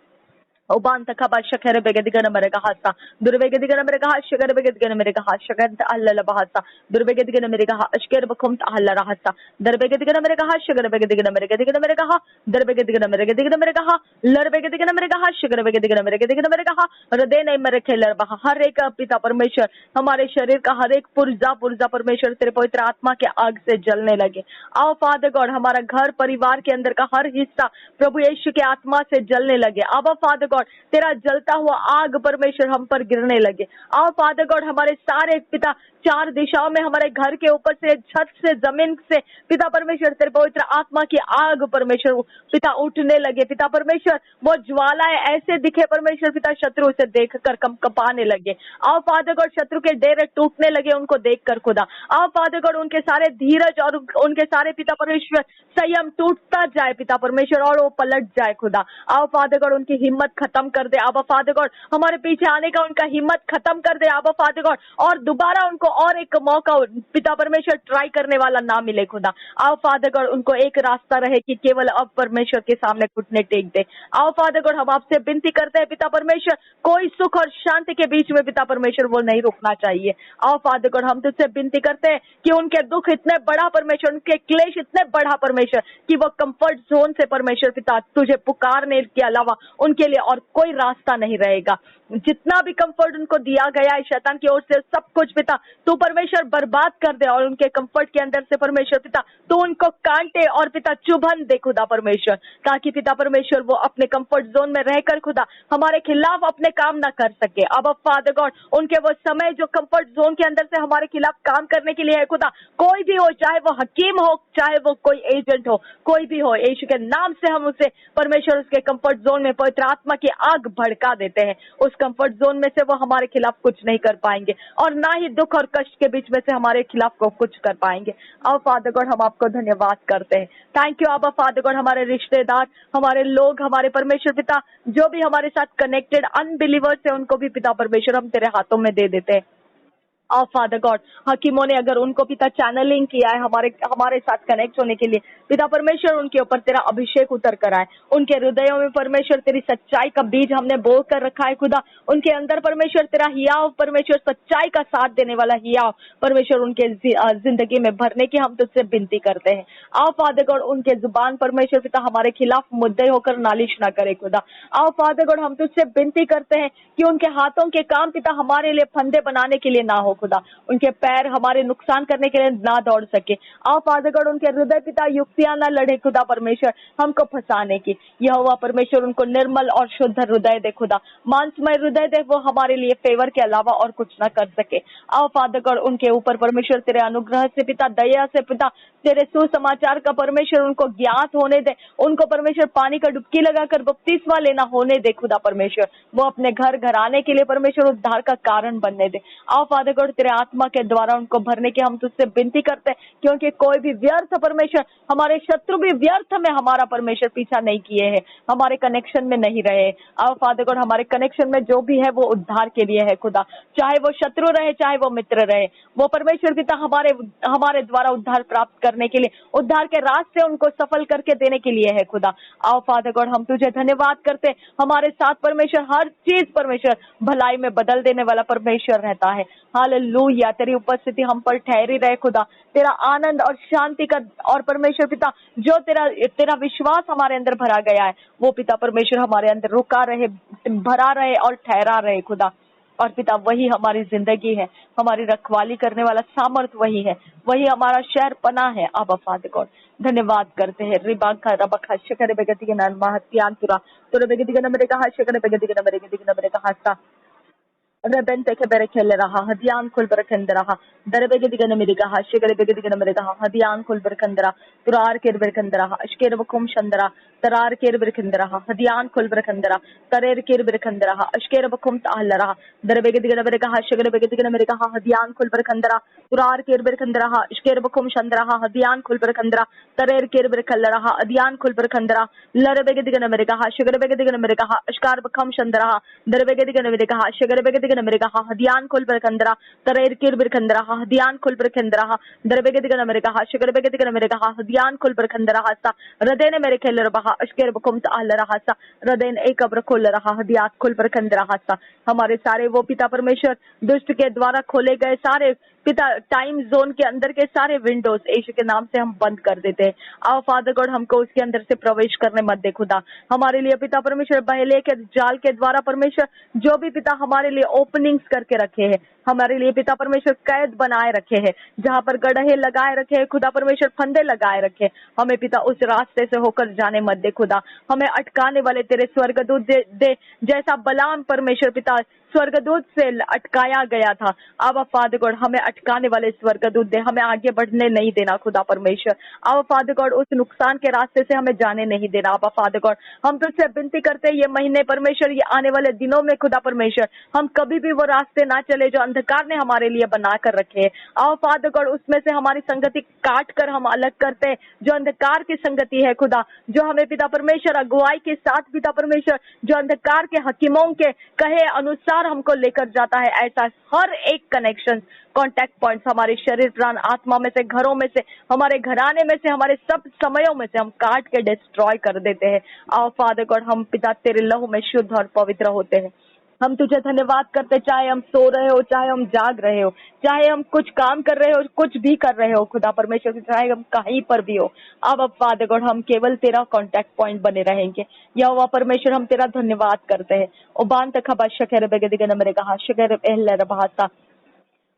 उबान तखबा शखर बेगदिगन मेरे कहासा दुर्वेगदिगन मेरे कहा शगर बेगदिगन मेरे कहा शगर अल्लाह बहासा दुर्वेगदिगन मेरे कहा अशकर बखुम अल्लाह रहसा दरबेगदिगन मेरे कहा शगर बेगदिगन मेरे गदिगन मेरे कहा दरबेगदिगन मेरे गदिगन मेरे कहा लरबेगदिगन मेरे कहा शगर बेगदिगन मेरे गदिगन मेरे कहा हृदय नहीं मेरे खेलर बहा। हर एक पिता परमेश्वर हमारे शरीर का हर एक पुर्जा पुर्जा परमेश्वर तेरे पवित्र आत्मा के आग से जलने लगे। आओ फादर गॉड, हमारा घर परिवार के अंदर का हर हिस्सा प्रभु यीशु के आत्मा से जलने लगे। आबा फादर गॉड, तेरा जलता हुआ आग परमेश्वर हम पर गिरने लगे। आओ फादर गॉड, हमारे सारे पिता चार दिशाओं में, हमारे घर के ऊपर से, छत से, जमीन से पिता परमेश्वर तेरे पवित्र आत्मा की आग परमेश्वर पिता उठने लगे। पिता परमेश्वर वो ज्वालाएं ऐसे दिखे परमेश्वर पिता, शत्रु से देखकर कंपाने लगे। आओ फादर गॉड, शत्रु के डेरे टूटने लगे उनको देखकर खुदा। आओ फादर गॉड, उनके सारे धीरज और उनके सारे पिता परमेश्वर संयम टूटता जाए पिता परमेश्वर, और वो पलट जाए खुदा। आओ फादर गॉड, उनकी हिम्मत खत्म कर दे। आबा फादर गॉड, हमारे पीछे आने का उनका हिम्मत खत्म कर दे आबा फादर गॉड, और दोबारा उनको और एक मौका पिता परमेश्वर ट्राई करने वाला ना मिले खुदा। आओ फादर गॉड, उनको एक रास्ता रहे कि केवल अब परमेश्वर के सामने घुटने टेक दे। आओ फादर गॉड, हम आपसे विनती करते हैं पिता परमेश्वर, कोई सुख और शांति के बीच में पिता परमेश्वर वो नहीं रुकना चाहिए। आओ फादर गॉड, हम तुझसे विनती करते हैं कि उनके दुख इतने बड़ा परमेश्वर, उनके क्लेश इतने बड़ा परमेश्वर कि वो कंफर्ट जोन से परमेश्वर पिता तुझे पुकारने के अलावा उनके लिए और कोई रास्ता नहीं रहेगा। जितना भी कंफर्ट उनको दिया गया है शैतान की ओर से सब कुछ पिता तू परमेश्वर बर्बाद कर दे, और उनके कंफर्ट के अंदर से परमेश्वर पिता तू उनको कांटे और पिता चुभन दे खुदा परमेश्वर, ताकि पिता परमेश्वर वो अपने कंफर्ट जोन में रहकर खुदा हमारे खिलाफ अपने काम ना कर सके। अब फादर गॉड उनके वो समय जो कंफर्ट जोन के अंदर से हमारे खिलाफ काम करने के लिए है खुदा, कोई भी हो, चाहे वो हकीम हो, चाहे वो कोई एजेंट हो, कोई भी हो, यीशु के नाम से हम उसे परमेश्वर उसके कंफर्ट जोन में पवित्र आत्मा की आग भड़का देते हैं। उस कंफर्ट जोन में से वो हमारे खिलाफ कुछ नहीं कर पाएंगे और ना ही दुख और कष्ट के बीच में से हमारे खिलाफ को कुछ कर पाएंगे। अब फादर गॉड हम आपको धन्यवाद करते हैं। थैंक यू अब फादर गॉड, हमारे रिश्तेदार, हमारे लोग, हमारे परमेश्वर पिता जो भी हमारे साथ कनेक्टेड अनबिलीवर्स है उनको भी पिता परमेश्वर हम तेरे हाथों में दे देते हैं। और फादर गॉड हकीमों ने अगर उनको पिता चैनलिंग किया है हमारे साथ कनेक्ट होने के लिए, पिता परमेश्वर उनके ऊपर तेरा अभिषेक उतर कर आए, उनके हृदयों में परमेश्वर तेरी सच्चाई का बीज हमने बो कर रखा है खुदा, उनके अंदर परमेश्वर तेरा हियाव परमेश्वर सच्चाई का साथ देने वाला हियाव परमेश्वर उनके जिंदगी में भरने की हम तुझसे विनती करते हैं। आओ फादर गॉड उनके जुबान परमेश्वर पिता हमारे खिलाफ मुद्दे होकर नालिश ना करे खुदा। आओ फादर गॉड हम तुझसे विनती करते हैं कि उनके हाथों के काम पिता हमारे लिए फंदे बनाने के लिए ना हो खुदा, उनके पैर हमारे नुकसान करने के लिए ना दौड़ सके। आओ फादर गॉड उनके हृदय पिता युक्तियां ना लड़े खुदा परमेश्वर हमको फंसाने की, यहोवा परमेश्वर उनको निर्मल और शुद्ध हृदय दे खुदा, मांसमय हृदय दे, वो हमारे लिए फेवर के अलावा और कुछ ना कर सके। आओ फादर गॉड उनके ऊपर परमेश्वर तेरे अनुग्रह से पिता, दया से पिता, तेरे सुसमाचार का परमेश्वर उनको ज्ञात होने दे, उनको परमेश्वर पानी का डुबकी लगाकर बपतिस्मा लेना होने दे खुदा परमेश्वर, वो अपने घर आने के लिए परमेश्वर उद्धार का कारण बनने दे। आओ फादर गॉड तेरे आत्मा के द्वारा उनको भरने की हम तुझसे विनती करते हैं, क्योंकि कोई भी व्यर्थ परमेश्वर, हमारे शत्रु भी व्यर्थ में हमारा परमेश्वर पीछा नहीं किए हैं, हमारे कनेक्शन में नहीं रहे। आओ फादर गॉड हमारे कनेक्शन में जो भी है वो उद्धार के लिए है खुदा, चाहे वो शत्रु रहे चाहे वो मित्र रहे, वो परमेश्वर पिता हमारे द्वारा उद्धार प्राप्त करने के लिए, उद्धार के रास्ते उनको सफल करके देने के लिए है खुदा। आओ फादर गॉड हम तुझे धन्यवाद करते, हमारे साथ परमेश्वर हर चीज परमेश्वर भलाई में बदल देने वाला परमेश्वर रहता है। हालेलुया, तेरी उपस्थिति हम पर ठहरी रहे खुदा, तेरा आनंद और शांति का और परमेश्वर पिता जो तेरा विश्वास हमारे अंदर भरा गया है वो पिता परमेश्वर हमारे अंदर रुका रहे, भरा रहे और ठहरा रहे खुदा। और पिता वही हमारी जिंदगी है, हमारी रखवाली करने वाला सामर्थ वही है, वही हमारा शहर पना है। अब फादर गॉड धन्यवाद करते हैं। रिबाका रबका शकरे बेगति के नाम महत्यान तुरा तुरे बेगति के नंबर का शकरे बेगति के नंबर का हासा Rebente ke bere kelle raha hadiyan kul berekendra ha derebege digene miriga ha shigere bege digene miriga ha hadiyan kul berekendra turar ke berekendra ha ashkere bakum shandra tarar ke berekendra ha hadiyan kul berekendra tarer ke berekendra ha ashkere bakum tahlara ha derebege digene miriga ha shigere bege digene miriga ha hadiyan kul berekendra turar ke berekendra ha ashkere bakum shandra ha hadiyan kul berekendra tarer ke berekendra ha hadiyan kul berekendra larebege digene miriga ha shigere bege digene miriga ha ashkar bakum shandra ha derebege digene miriga ha shigere bege America ha hadiyan kul berkandra tarer kir berkandra ha hadiyan kul berkandra ha darbege digan America ha shigar bege digan America ha hadiyan kul berkandra ha sa radene mere kheller baha ashker bakum ta'al raha sa radene ek abr kul raha hadiyat kul berkandra ha sa हमारे सारे वो पिता परमेश्वर दुष्ट के द्वारा खोले गए सारे पिता टाइम जोन के अंदर के सारे विंडोज यीशु के नाम से हम बंद कर देते हैं। आओ फादर गॉड हमको उसके अंदर से प्रवेश करने मत दे खुदा, हमारे लिए पिता परमेश्वर बहले के जाल के द्वारा परमेश्वर जो भी पिता हमारे लिए ओपनिंग्स करके रखे हैं, हमारे लिए पिता परमेश्वर कैद बनाए रखे हैं, जहाँ पर गड्ढे लगाए रखे हैं खुदा परमेश्वर फंदे लगाए रखे, हमें पिता उस रास्ते से होकर जाने मत दे खुदा, हमें अटकाने वाले तेरे स्वर्गदूत दे जैसा बलाम परमेश्वर पिता स्वर्गदूत से अटकाया गया था। अब फादर गॉड हमें अटकाने वाले स्वर्गदूत दे, हमें आगे बढ़ने नहीं देना खुदा परमेश्वर। अब फादर गॉड उस नुकसान के रास्ते से हमें जाने नहीं देना। अब फादर गॉड हम तुझसे विनती करते हैं ये महीने परमेश्वर, ये आने वाले दिनों में खुदा परमेश्वर हम कभी भी वो रास्ते ना चले जो अंधकार ने हमारे लिए बना कर रखे हैं। अब फादर गॉड उसमें से हमारी संगति काट कर हम अलग करते हैं, जो अंधकार की संगति है खुदा, जो हमें पिता परमेश्वर अगुवाई के साथ पिता परमेश्वर जो अंधकार के हकीमों के कहे अनुसार हमको लेकर जाता है, ऐसा हर एक कनेक्शन कॉन्टैक्ट पॉइंट्स हमारे शरीर प्राण आत्मा में से, घरों में से, हमारे घराने में से, हमारे सब समयों में से हम काट के डिस्ट्रॉय कर देते हैं। आओ फादर गॉड हम पिता तेरे लहू में शुद्ध और पवित्र होते हैं। हम तुझे धन्यवाद करते, चाहे हम सो रहे हो, चाहे हम जाग रहे हो, चाहे हम कुछ काम कर रहे हो, कुछ भी कर रहे हो खुदा परमेश्वर, चाहे हम कहीं पर भी हो। अब फादर गॉड हम केवल तेरा कांटेक्ट पॉइंट बने रहेंगे। यहोवा परमेश्वर हम तेरा धन्यवाद करते हैं। उबान तक खबा शकर बेगदिगन मेरे कहा शकर एहल रबासा,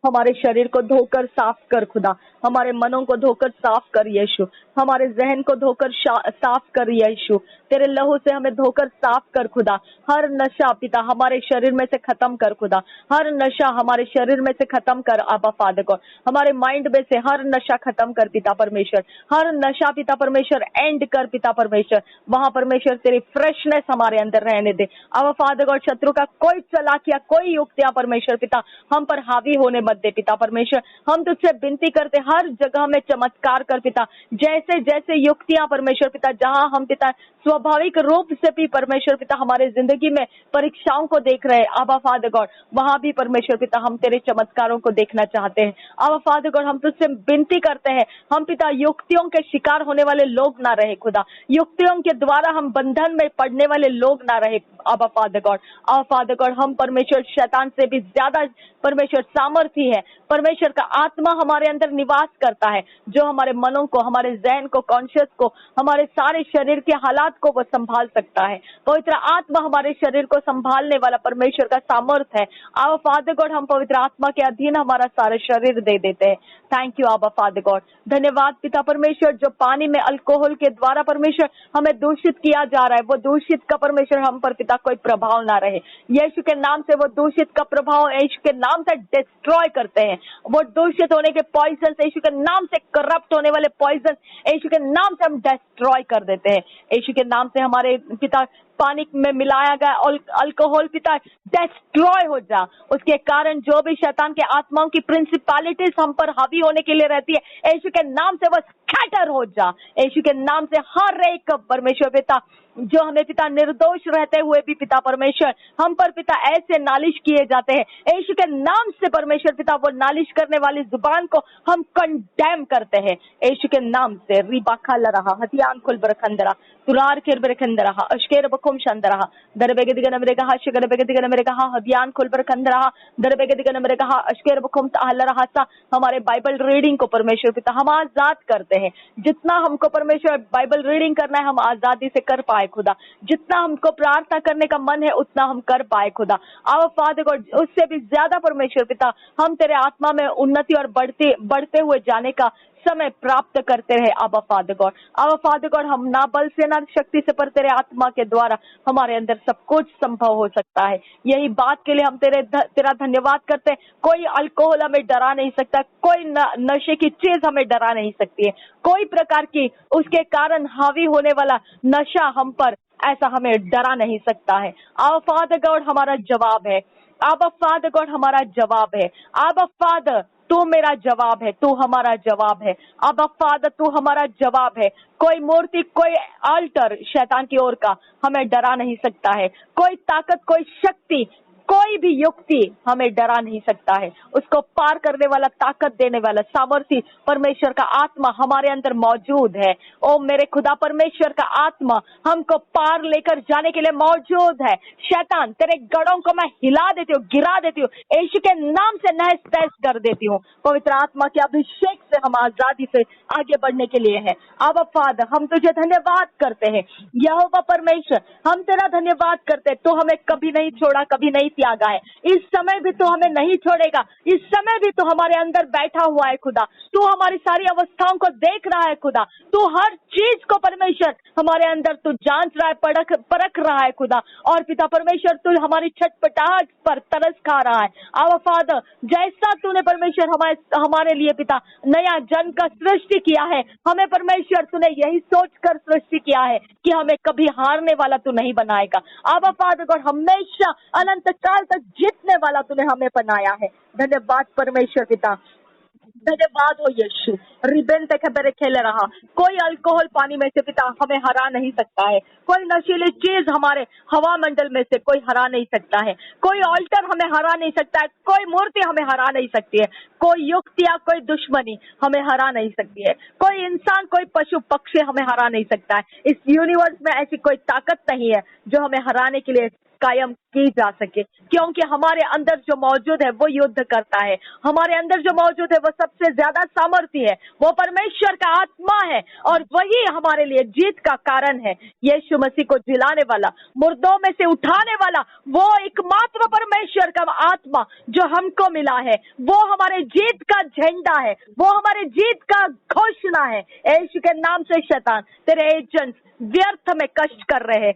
हमारे शरीर को धोकर साफ कर खुदा, हमारे मनों को धोकर साफ कर यीशु, हमारे जहन को धोकर साफ कर यीशु, तेरे लहू से हमें धोकर साफ कर खुदा। हर नशा पिता हमारे शरीर में से खत्म कर खुदा, हर नशा हमारे शरीर में से खत्म कर आबा फादर गॉड, हमारे माइंड में से हर नशा खत्म कर पिता परमेश्वर, हर नशा पिता परमेश्वर एंड कर पिता परमेश्वर। वहां परमेश्वर तेरी फ्रेशनेस हमारे अंदर रहने दे आबा फादर गॉड। शत्रु का कोई चालाकियां, कोई युक्तियां परमेश्वर पिता हम पर हावी होने मत दे पिता परमेश्वर। हम तुझसे विनती करते हर जगह में चमत्कार कर पिता, जैसे जैसे युक्तियां परमेश्वर पिता, जहां हम पिता स्वाभाविक रूप से भी परमेश्वर पिता हमारे जिंदगी में परीक्षाओं को देख रहे आबा फादर गॉड, वहां भी परमेश्वर पिता हम तेरे चमत्कारों को देखना चाहते हैं आबा फादर गॉड। हम तुझसे विनती करते हैं, हम पिता युक्तियों के शिकार होने वाले लोग ना रहे खुदा, युक्तियों के द्वारा हम बंधन में पड़ने वाले लोग ना रहे आबा फादर गॉड। आबा फादर गॉड हम परमेश्वर शैतान से भी ज्यादा परमेश्वर सामर्थ्य है, परमेश्वर का आत्मा हमारे अंदर निवास करता है, जो हमारे मनों को, हमारे जहन को, कॉन्शियस को, हमारे सारे शरीर के हालात को वो संभाल सकता है। पवित्र आत्मा हमारे शरीर को संभालने वाला परमेश्वर का सामर्थ्य है आबा फादर गॉड। हम पवित्र आत्मा के अधीन हमारा सारा शरीर दे देते हैं। थैंक यू आबा फादर गॉड। धन्यवाद पिता परमेश्वर, जो पानी में अल्कोहल के द्वारा परमेश्वर हमें दूषित किया जा रहा है, वो दूषित का परमेश्वर हम पर पिता कोई प्रभाव ना रहे। यीशु के नाम से वो दूषित का प्रभाव यीशु के नाम से डिस्ट्रॉय करते हैं। वो दूषित होने के पॉइजन यीशु के नाम से, करप्ट होने वाले पॉइजन यीशु के नाम से हम डिस्ट्रॉय कर देते हैं। यीशु के नाम से हमारे पिता पानी में मिलाया गया अल्कोहल पिता डिस्ट्रॉय हो जा। उसके कारण जो भी शैतान के आत्माओं की प्रिंसिपैलिटीज हम पर हावी होने के लिए रहती है, यीशु के नाम से वो स्कैटर हो जा। यीशु के नाम से हर एक परमेश्वर पिता जो हमें पिता निर्दोष रहते हुए भी पिता परमेश्वर हम पर पिता ऐसे नालिश किए जाते हैं, यीशु के नाम से परमेश्वर पिता वो नालिश करने वाली जुबान को हम कंडेम करते हैं यीशु के नाम से। रिबाखा लरहा हथियान खुल बरखंदरा तुरार खेर बरखंदरा अशकेर बकुम शंदरा दरबेगे दिगन मेरे कहा शिगर बेगे दिगन मेरे कहा हथियान खुल बरखंदरा दरबेगे दिगन मेरे कहा अशकेर बकुम ताहलरा सा। हमारे बाइबल रीडिंग को परमेश्वर पिता हम आजाद करते हैं। जितना हमको परमेश्वर बाइबल रीडिंग करना है हम आजादी से कर पाए खुदा, जितना हमको प्रार्थना करने का मन है उतना हम कर पाए खुदा। आवर फादर गॉड, उससे भी ज्यादा परमेश्वर पिता हम तेरे आत्मा में उन्नति और बढ़ते हुए जाने का समय प्राप्त करते रहे आबा फादर गॉड। आबा फादर गॉड, हम ना बल से ना शक्ति से पर तेरे आत्मा के द्वारा हमारे अंदर सब कुछ संभव हो सकता है। यही बात के लिए हम तेरा धन्यवाद करते हैं। कोई अल्कोहल हमें डरा नहीं सकता, कोई नशे की चीज हमें डरा नहीं सकती है, कोई प्रकार की उसके कारण हावी होने वाला नशा हम पर ऐसा हमें डरा नहीं सकता है। आबा फादर गॉड हमारा जवाब है, आबा फादर गॉड हमारा जवाब है। आबा फादर तू मेरा जवाब है, तू हमारा जवाब है। आबा फादर तू हमारा जवाब है। कोई मूर्ति, कोई अल्टर शैतान की ओर का हमें डरा नहीं सकता है। कोई ताकत, कोई शक्ति, कोई भी युक्ति हमें डरा नहीं सकता है। उसको पार करने वाला, ताकत देने वाला सामर्थ्य परमेश्वर का आत्मा हमारे अंदर मौजूद है। ओ मेरे खुदा, परमेश्वर का आत्मा हमको पार लेकर जाने के लिए मौजूद है। शैतान तेरे गढ़ों को मैं हिला देती हूँ, गिरा देती हूँ, यीशु के नाम से नहस तहस कर देती हूँ। पवित्र आत्मा के अभिषेक से हम आजादी से आगे बढ़ने के लिए है। आबा फादर, हम तुझे धन्यवाद करते हैं। यहोवा परमेश्वर, हम तेरा धन्यवाद करते हैं। तो हमें कभी नहीं छोड़ा, कभी नहीं त्यागा है। इस समय भी तो हमें नहीं छोड़ेगा। इस समय भी तो हमारे अंदर बैठा हुआ है खुदा। तू हमारी सारी अवस्थाओं को देख रहा है खुदा। तू हर चीज को परमेश्वर हमारे अंदर तू जांच रहा है, परख रहा है खुदा। और पिता परमेश्वर, तू हमारी छटपटाहट पर तरस खा रहा है। आवा फादर, जैसा तूने परमेश्वर हमारे लिए पिता नया जन्म का सृष्टि किया है, हमें परमेश्वर तूने यही सोच कर सृष्टि किया है कि हमें कभी हारने वाला तू नहीं बनाएगा। आबा फादर गॉड, हमेशा अनंत काल तक जीतने वाला तूने हमें बनाया है। धन्यवाद परमेश्वर पिता। धन्यवाद हो यीशु। रिबेन तक बेरे खेले रहा। कोई अल्कोहल पानी में से पिता हमें हरा नहीं सकता है। कोई नशीली चीज हमारे हवा मंडल में से कोई हरा नहीं सकता है। कोई ऑल्टर हमें हरा नहीं सकता है। कोई मूर्ति हमें हरा नहीं सकती है। कोई युक्त या कोई दुश्मनी हमें हरा नहीं सकती है। कोई इंसान, कोई पशु पक्षी हमें हरा नहीं सकता है। इस यूनिवर्स में ऐसी कोई ताकत नहीं है जो हमें हराने के लिए कायम की जा सके, क्योंकि हमारे अंदर जो मौजूद है वो युद्ध करता है। हमारे अंदर जो मौजूद है वो सबसे ज्यादा सामर्थ्य है। वो परमेश्वर का आत्मा है और वही हमारे लिए जीत का कारण है। यीशु मसीह को जिलाने वाला, मुर्दों में से उठाने वाला वो एकमात्र परमेश्वर का आत्मा जो हमको मिला है, वो हमारे जीत का झंडा है, वो हमारे जीत का घोषणा है। यीशु के नाम से शैतान तेरे एजेंट व्यर्थ में कष्ट कर रहे हैं।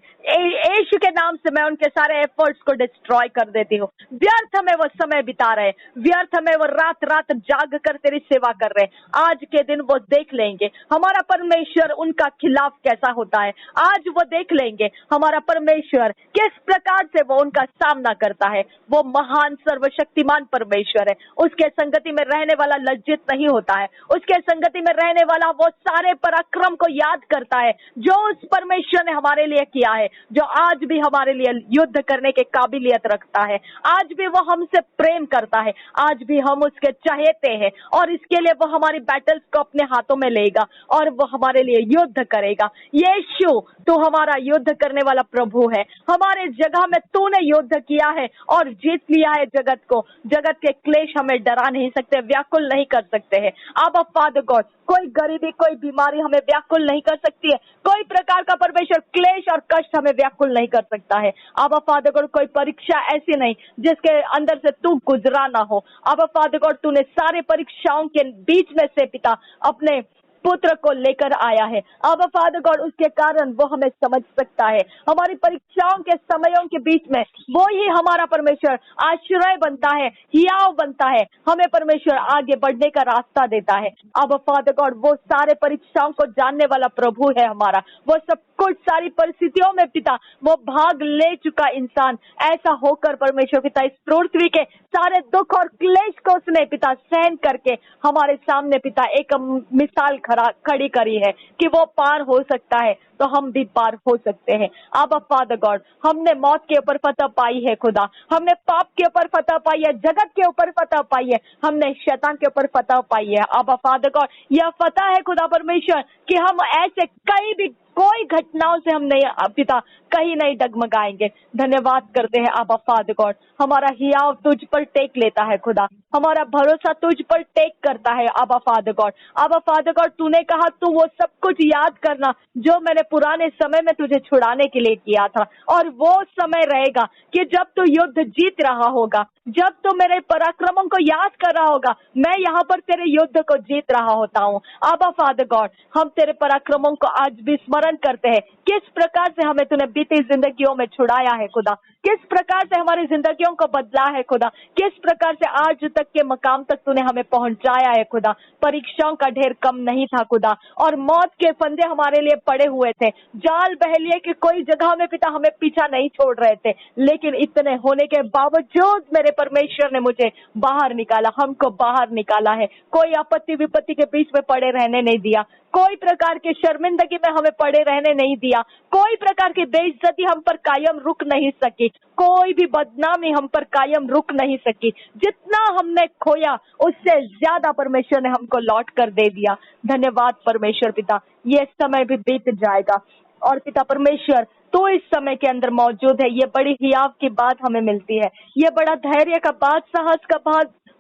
यीशु के नाम से मैं उनके सारे एफर्ट्स को डिस्ट्रॉय कर देती हूँ। व्यर्थ में वो समय बिता रहे, व्यर्थ में वो रात रात जाग कर तेरी सेवा कर रहे। आज के दिन वो देख लेंगे हमारा परमेश्वर उनका खिलाफ कैसा होता है। आज वो देख लेंगे हमारा परमेश्वर किस प्रकार से वो उनका सामना करता है। वो महान सर्वशक्तिमान परमेश्वर है। उसके संगति में रहने वाला लज्जित नहीं होता है। उसके संगति में रहने वाला वो सारे पराक्रम को याद करता है जो उस परमेश्वर ने हमारे लिए किया है, जो आज भी हमारे लिए युद्ध करने के काबिलियत रखता है। आज भी वो हमसे प्रेम करता है। आज भी हम उसके चाहते हैं और इसके लिए वो हमारी बैटल्स को अपने हाथों में लेगा और वो हमारे लिए युद्ध करेगा। यीशु, तू हमारा युद्ध करने वाला प्रभु है। हमारे जगह में तूने युद्ध किया है और जीत लिया है जगत को। जगत के क्लेश हमें डरा नहीं सकते, व्याकुल नहीं कर सकते हैं। अब फादर गॉड, कोई गरीबी, कोई बीमारी हमें व्याकुल नहीं कर सकती है। कोई प्रकार का परमेश्वर क्लेश और कष्ट हमें व्याकुल नहीं कर सकता है। अब फादर गॉड, कोई परीक्षा ऐसी नहीं जिसके अंदर से तू गुजरा ना हो। अब फादर गॉड, तूने सारे परीक्षाओं के बीच में से पिता अपने पुत्र को लेकर आया है। अब फादर गॉड, उसके कारण वो हमें समझ सकता है। हमारी परीक्षाओं के समयों के बीच में वो ही हमारा परमेश्वर आश्रय बनता है, हियाव बनता है। हमें परमेश्वर आगे बढ़ने का रास्ता देता है। अब फादर गॉड, वो सारे परीक्षाओं को जानने वाला प्रभु है हमारा। वो सब कुछ सारी परिस्थितियों में पिता वो भाग ले चुका इंसान, ऐसा होकर परमेश्वर पिता इस पृथ्वी के सारे दुख और क्लेश को उसने पिता सहन करके हमारे सामने पिता एक मिसाल खड़ी करी है कि वो पार हो सकता है तो हम भी पार हो सकते हैं। अब फादर गॉड, हमने मौत के ऊपर फतह पाई है खुदा, हमने पाप के ऊपर फतह पाई है, जगत के ऊपर फतह पाई है, हमने शैतान के ऊपर फतह पाई है। अब फादर गॉड, यह फतह है खुदा परमेश्वर कि हम ऐसे कई भी कोई घटनाओं से हम नहीं पिता कहीं नहीं डगमगाएंगे। धन्यवाद करते हैं आबा फादर गॉड, हमारा हियाव तुझ पर टेक लेता है खुदा, हमारा भरोसा तुझ पर टेक करता है आबा फादर गॉड। आबा फादर गॉड, तूने कहा तू वो सब कुछ याद करना जो मैंने पुराने समय में तुझे छुड़ाने के लिए किया था, और वो समय रहेगा कि जब तू युद्ध जीत रहा होगा, जब तू मेरे पराक्रमों को याद कर रहा होगा, मैं यहाँ पर तेरे युद्ध को जीत रहा होता हूँ। आबा फादर गॉड, हम तेरे पराक्रमों को आज भी स्मरण करते हैं, किस प्रकार से हमें तूने बीती जिंदगियों में छुड़ाया है खुदा, किस प्रकार से हमारी जिंदगियों को बदला है खुदा, किस प्रकार से आज तक के मकाम तक तूने हमें पहुंचाया है खुदा। परीक्षाओं का ढेर कम नहीं था खुदा, और मौत के फंदे हमारे लिए पड़े हुए थे, जाल बहलिए की कोई जगह में पिता हमें पीछा नहीं छोड़ रहे थे, लेकिन इतने होने के बावजूद मेरे परमेश्वर ने मुझे बाहर निकाला, हमको बाहर निकाला है। कोई आपत्ति विपत्ति के बीच में पड़े रहने नहीं दिया, कोई प्रकार की शर्मिंदगी में हमें पड़े रहने नहीं दिया, कोई प्रकार की बेइज्जती हम पर कायम रुक नहीं सकी, कोई भी बदनामी हम पर कायम रुक नहीं सकी। जितना हमने खोया उससे ज्यादा परमेश्वर ने हमको लौट कर दे दिया। धन्यवाद परमेश्वर पिता, ये समय भी बीत जाएगा और पिता परमेश्वर तो इस समय के अंदर मौजूद है। ये बड़ी हियाव की बात हमें मिलती है, ये बड़ा धैर्य का बात, साहस का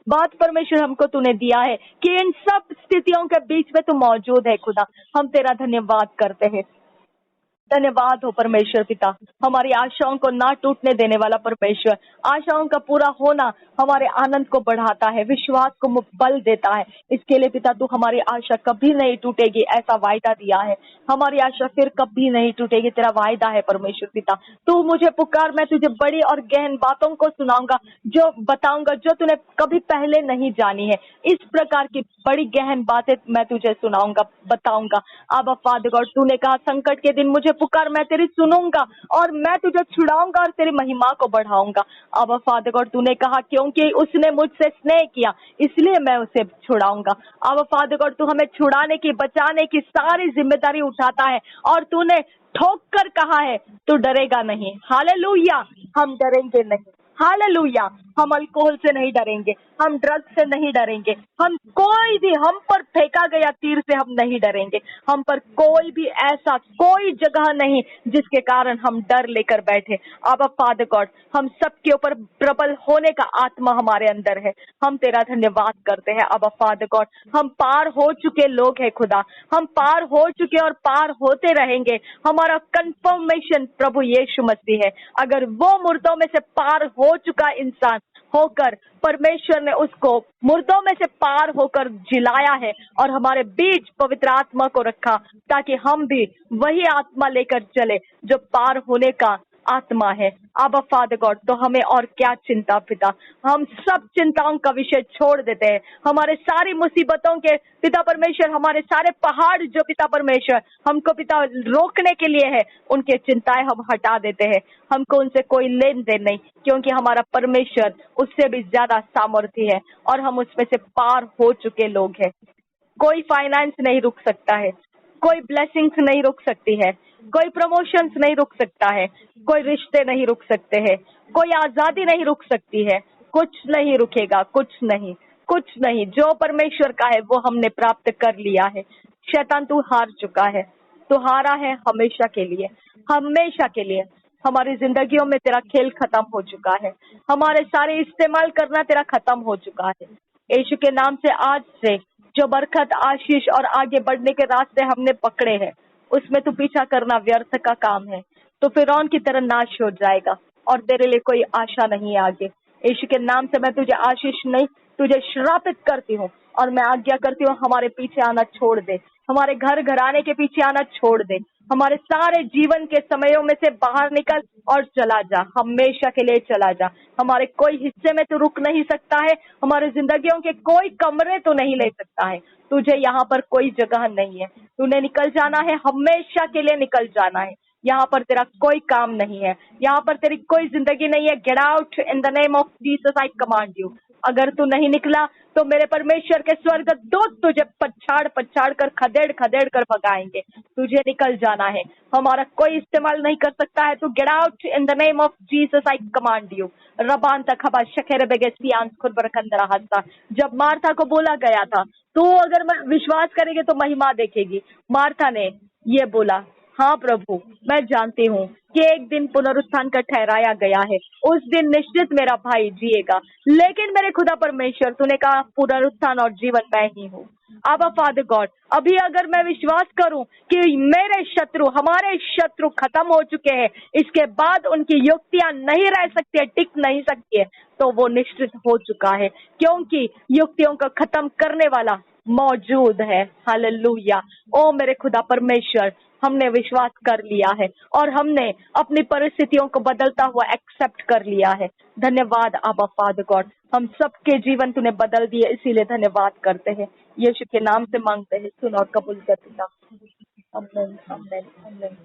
बात परमेश्वर हमको तूने दिया है कि इन सब स्थितियों के बीच में तू मौजूद है खुदा। हम तेरा धन्यवाद करते हैं। धन्यवाद हो परमेश्वर पिता, हमारी आशाओं को ना टूटने देने वाला परमेश्वर। आशाओं का पूरा होना हमारे आनंद को बढ़ाता है, विश्वास को बल देता है। इसके लिए पिता तू हमारी आशा कभी नहीं टूटेगी ऐसा वायदा दिया है, हमारी आशा फिर कभी नहीं टूटेगी, तेरा वायदा है परमेश्वर पिता। तू मुझे पुकार, मैं तुझे बड़ी और गहन बातों को सुनाऊंगा, जो बताऊंगा जो तूने कभी पहले नहीं जानी है। इस प्रकार की बड़ी गहन बातें मैं तुझे सुनाऊंगा, बताऊंगा। अब फादर गॉड, तूने कहा संकट के दिन मुझे पुकार मैं तेरी सुनूंगा और मैं तुझे छुड़ाऊंगा और तेरी महिमा को बढ़ाऊंगा। अब फादर गॉड तूने कहा क्योंकि उसने मुझसे स्नेह किया इसलिए मैं उसे छुड़ाऊंगा। अब फादर गॉड तू हमें छुड़ाने की बचाने की सारी जिम्मेदारी उठाता है और तूने ठोक कर कहा है तू डरेगा नहीं। हालेलुया, हम डरेंगे नहीं। हालेलुया, हम अल्कोहल से नहीं डरेंगे, हम ड्रग्स से नहीं डरेंगे, हम कोई भी हम पर फेंका गया तीर से हम नहीं डरेंगे। हम पर कोई भी ऐसा कोई जगह नहीं जिसके कारण हम डर लेकर बैठे। अब फादर गॉड हम सबके ऊपर प्रबल होने का आत्मा हमारे अंदर है। हम तेरा धन्यवाद करते हैं। अब फादर गॉड हम पार हो चुके लोग हैं खुदा, हम पार हो चुके और पार होते रहेंगे। हमारा कंफर्मेशन प्रभु यीशु मसीह है। अगर वो मुर्दों में से पार हो चुका इंसान होकर परमेश्वर ने उसको मुर्दों में से पार होकर जिलाया है और हमारे बीच पवित्र आत्मा को रखा ताकि हम भी वही आत्मा लेकर चले जो पार होने का आत्मा है। अब फादर गॉड तो हमें और क्या चिंता पिता, हम सब चिंताओं का विषय छोड़ देते हैं। हमारे सारी मुसीबतों के पिता परमेश्वर, हमारे सारे पहाड़ जो पिता परमेश्वर हमको पिता रोकने के लिए है, उनके चिंताएं हम हटा देते हैं। हमको उनसे कोई लेन देन नहीं, क्योंकि हमारा परमेश्वर उससे भी ज्यादा सामर्थ्य है और हम उसमें से पार हो चुके लोग हैं। कोई फाइनेंस नहीं रुक सकता है, कोई ब्लेसिंग्स नहीं रुक सकती है, कोई प्रमोशंस नहीं रुक सकता है, कोई रिश्ते नहीं रुक सकते हैं, कोई आजादी नहीं रुक सकती है। कुछ नहीं रुकेगा, कुछ नहीं, कुछ नहीं। जो परमेश्वर का है वो हमने प्राप्त कर लिया है। शैतान तू हार चुका है, तू हारा है हमेशा के लिए, हमेशा के लिए। हमारी जिंदगियों में तेरा खेल खत्म हो चुका है, हमारे सारे इस्तेमाल करना तेरा खत्म हो चुका है। यीशु के नाम से आज से जो बरकत, आशीष और आगे बढ़ने के रास्ते हमने पकड़े हैं उसमें तू पीछा करना व्यर्थ का काम है। तो फिरौन की तरह नाश हो जाएगा और तेरे लिए कोई आशा नहीं है आगे। यीशु के नाम से मैं तुझे आशीष नहीं, तुझे श्रापित करती हूँ और मैं आज्ञा करती हूँ हमारे पीछे आना छोड़ दे, हमारे घर घराने के पीछे आना छोड़ दे, हमारे सारे जीवन के समयों में से बाहर निकल और चला जा, हमेशा के लिए चला जा। हमारे कोई हिस्से में तू रुक नहीं सकता है, हमारे जिंदगियों के कोई कमरे तो नहीं ले सकता है। तुझे यहाँ पर कोई जगह नहीं है, तूने निकल जाना है, हमेशा के लिए निकल जाना है। यहाँ पर तेरा कोई काम नहीं है, यहाँ पर तेरी कोई जिंदगी नहीं है। Gate out in the name of Jesus I command you. अगर तू नहीं निकला तो मेरे परमेश्वर के स्वर्ग दूत तुझे पछाड़ पछाड़ कर खदेड़ खदेड़ कर भगाएंगे। तुझे निकल जाना है, हमारा कोई इस्तेमाल नहीं कर सकता है। तू get out in the name of Jesus I command you. रबान तक हबा शखेर बेगेसियान खुद बरकंदरा हादसा। जब मार्था को बोला गया था तू अगर मैं विश्वास करेगी तो महिमा देखेगी, मार्था ने ये बोला, हाँ प्रभु मैं जानती हूँ कि एक दिन पुनरुत्थान का ठहराया गया है, उस दिन निश्चित मेरा भाई जिएगा। लेकिन मेरे खुदा परमेश्वर तूने कहा पुनरुत्थान और जीवन मैं ही हूँ। अब फादर गॉड अभी अगर मैं विश्वास करूं कि मेरे शत्रु, हमारे शत्रु खत्म हो चुके हैं, इसके बाद उनकी युक्तियां नहीं रह सकती है, टिक नहीं सकती है, तो वो निश्चित हो चुका है, क्योंकि युक्तियों को खत्म करने वाला मौजूद है। हालेलुया। ओ मेरे खुदा परमेश्वर, हमने विश्वास कर लिया है और हमने अपनी परिस्थितियों को बदलता हुआ एक्सेप्ट कर लिया है। धन्यवाद आबा फादर गॉड, हम सबके जीवन तूने बदल दिए, इसीलिए धन्यवाद करते हैं। यीशु के नाम से मांगते हैं, सुन और कबूल कर पिता। आमीन आमीन आमीन।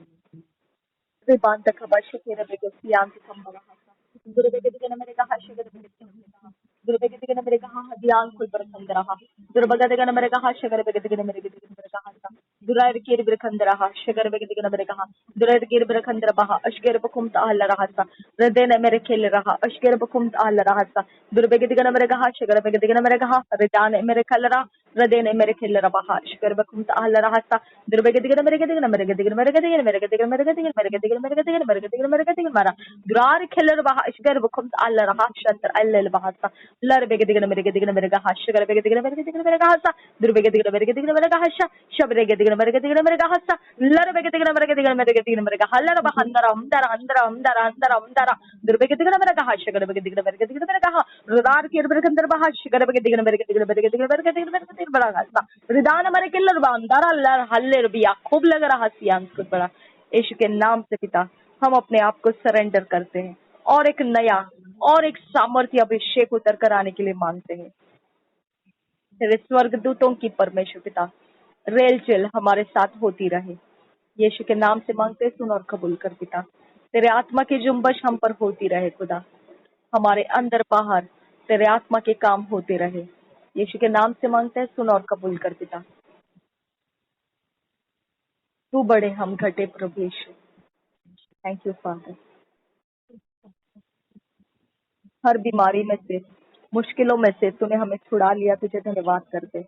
रिबान तक खबर शकेर बेगे सियाम की संभव है। गुरु बेगे दिगन मेरे कहा शकेर बेगे सियाम। गुरु बेगे दिगन मेरे कहा हदियान खुल पर खंदरा हा। गुरु बगा दिगन मेरे कहा शकेर बेगे दिगन मेरे कहा था। दुरार कीर बिरखंदरा हा शकेर बेगे दिगन मेरे कहा। दुरार कीर बिरखंदरा बहा अशकेर बकुम ताहल रहा था। हृदय ने मेरे खेल रहा अशकेर बकुम ताहल रहा था। गुरु बेगे दिगन मेरे कहा शकेर बेगे दिगन मेरे कहा हृदय ने मेरे खेल रहा हृदय ने मेरे खेल रहा अशकेर बकुम ताहल रहा था। गुरु बेगे दिगन मेरे के दिगन मेरे के दिगन मेरे के दिगन मेरे के दिगन मेरे के दिगन मेरे के दिगन मेरे के दिगन मेरे के दिगन मेरे के दिगन मारा दुरार खेलर बहा अशकेर बकुम ताहल रहा शंतर अल्ल बहा था। लर बेगे दिगन मेरे के दिगन मेरे कहा शकेर बेगे दिगन मेरे के दिगन मेरे कहा था। गुरु बेगे दिगन मेरे के दिगन मेरे कहा शबरे के दिगन मेरे के दिगन मेरे कहा था। लर बेगे दिगन मेरे के दिगन मेरे के दिगन मेरे कहा लर बहा अंदर अंदर अंदर अंदर अंदर अंदर दुर बेगे दिगन मेरे कहा शकेर बेगे दिगन मेरे के दिगन मेरे कहा रुदार के मेरे के अंदर बहा शकेर बेगे दिगन मेरे के दिगन मेरे के दिगन मेरे के दिगन मेरे के दिगन बड़ा था। रिदान हमारे किल्लर बांदारा लर हल्लेर बिया खूब लग रहा सियान खुद बड़ा। यीशु के नाम से पिता हम अपने आप को सरेंडर करते हैं और एक नया और एक सामर्थ्य अभिषेक उतर कर आने के लिए मांगते हैं। तेरे स्वर्गदूतों की परमेश्वर पिता रेल चल हमारे साथ होती रहे, यीशु के नाम से मांगते, सुन और कबूल कर पिता। तेरे आत्मा की जुम्बश हम पर होती रहे खुदा, हमारे अंदर बाहर तेरे आत्मा के काम होते रहे। यीशु के नाम से मांगते हैं, सुन और कबूल कर पिता। तू बढ़े हम घटे प्रभु यीशु। Thank you father. हर बीमारी में से, मुश्किलों में से तूने हमें छुड़ा लिया, तुझे धन्यवाद करते।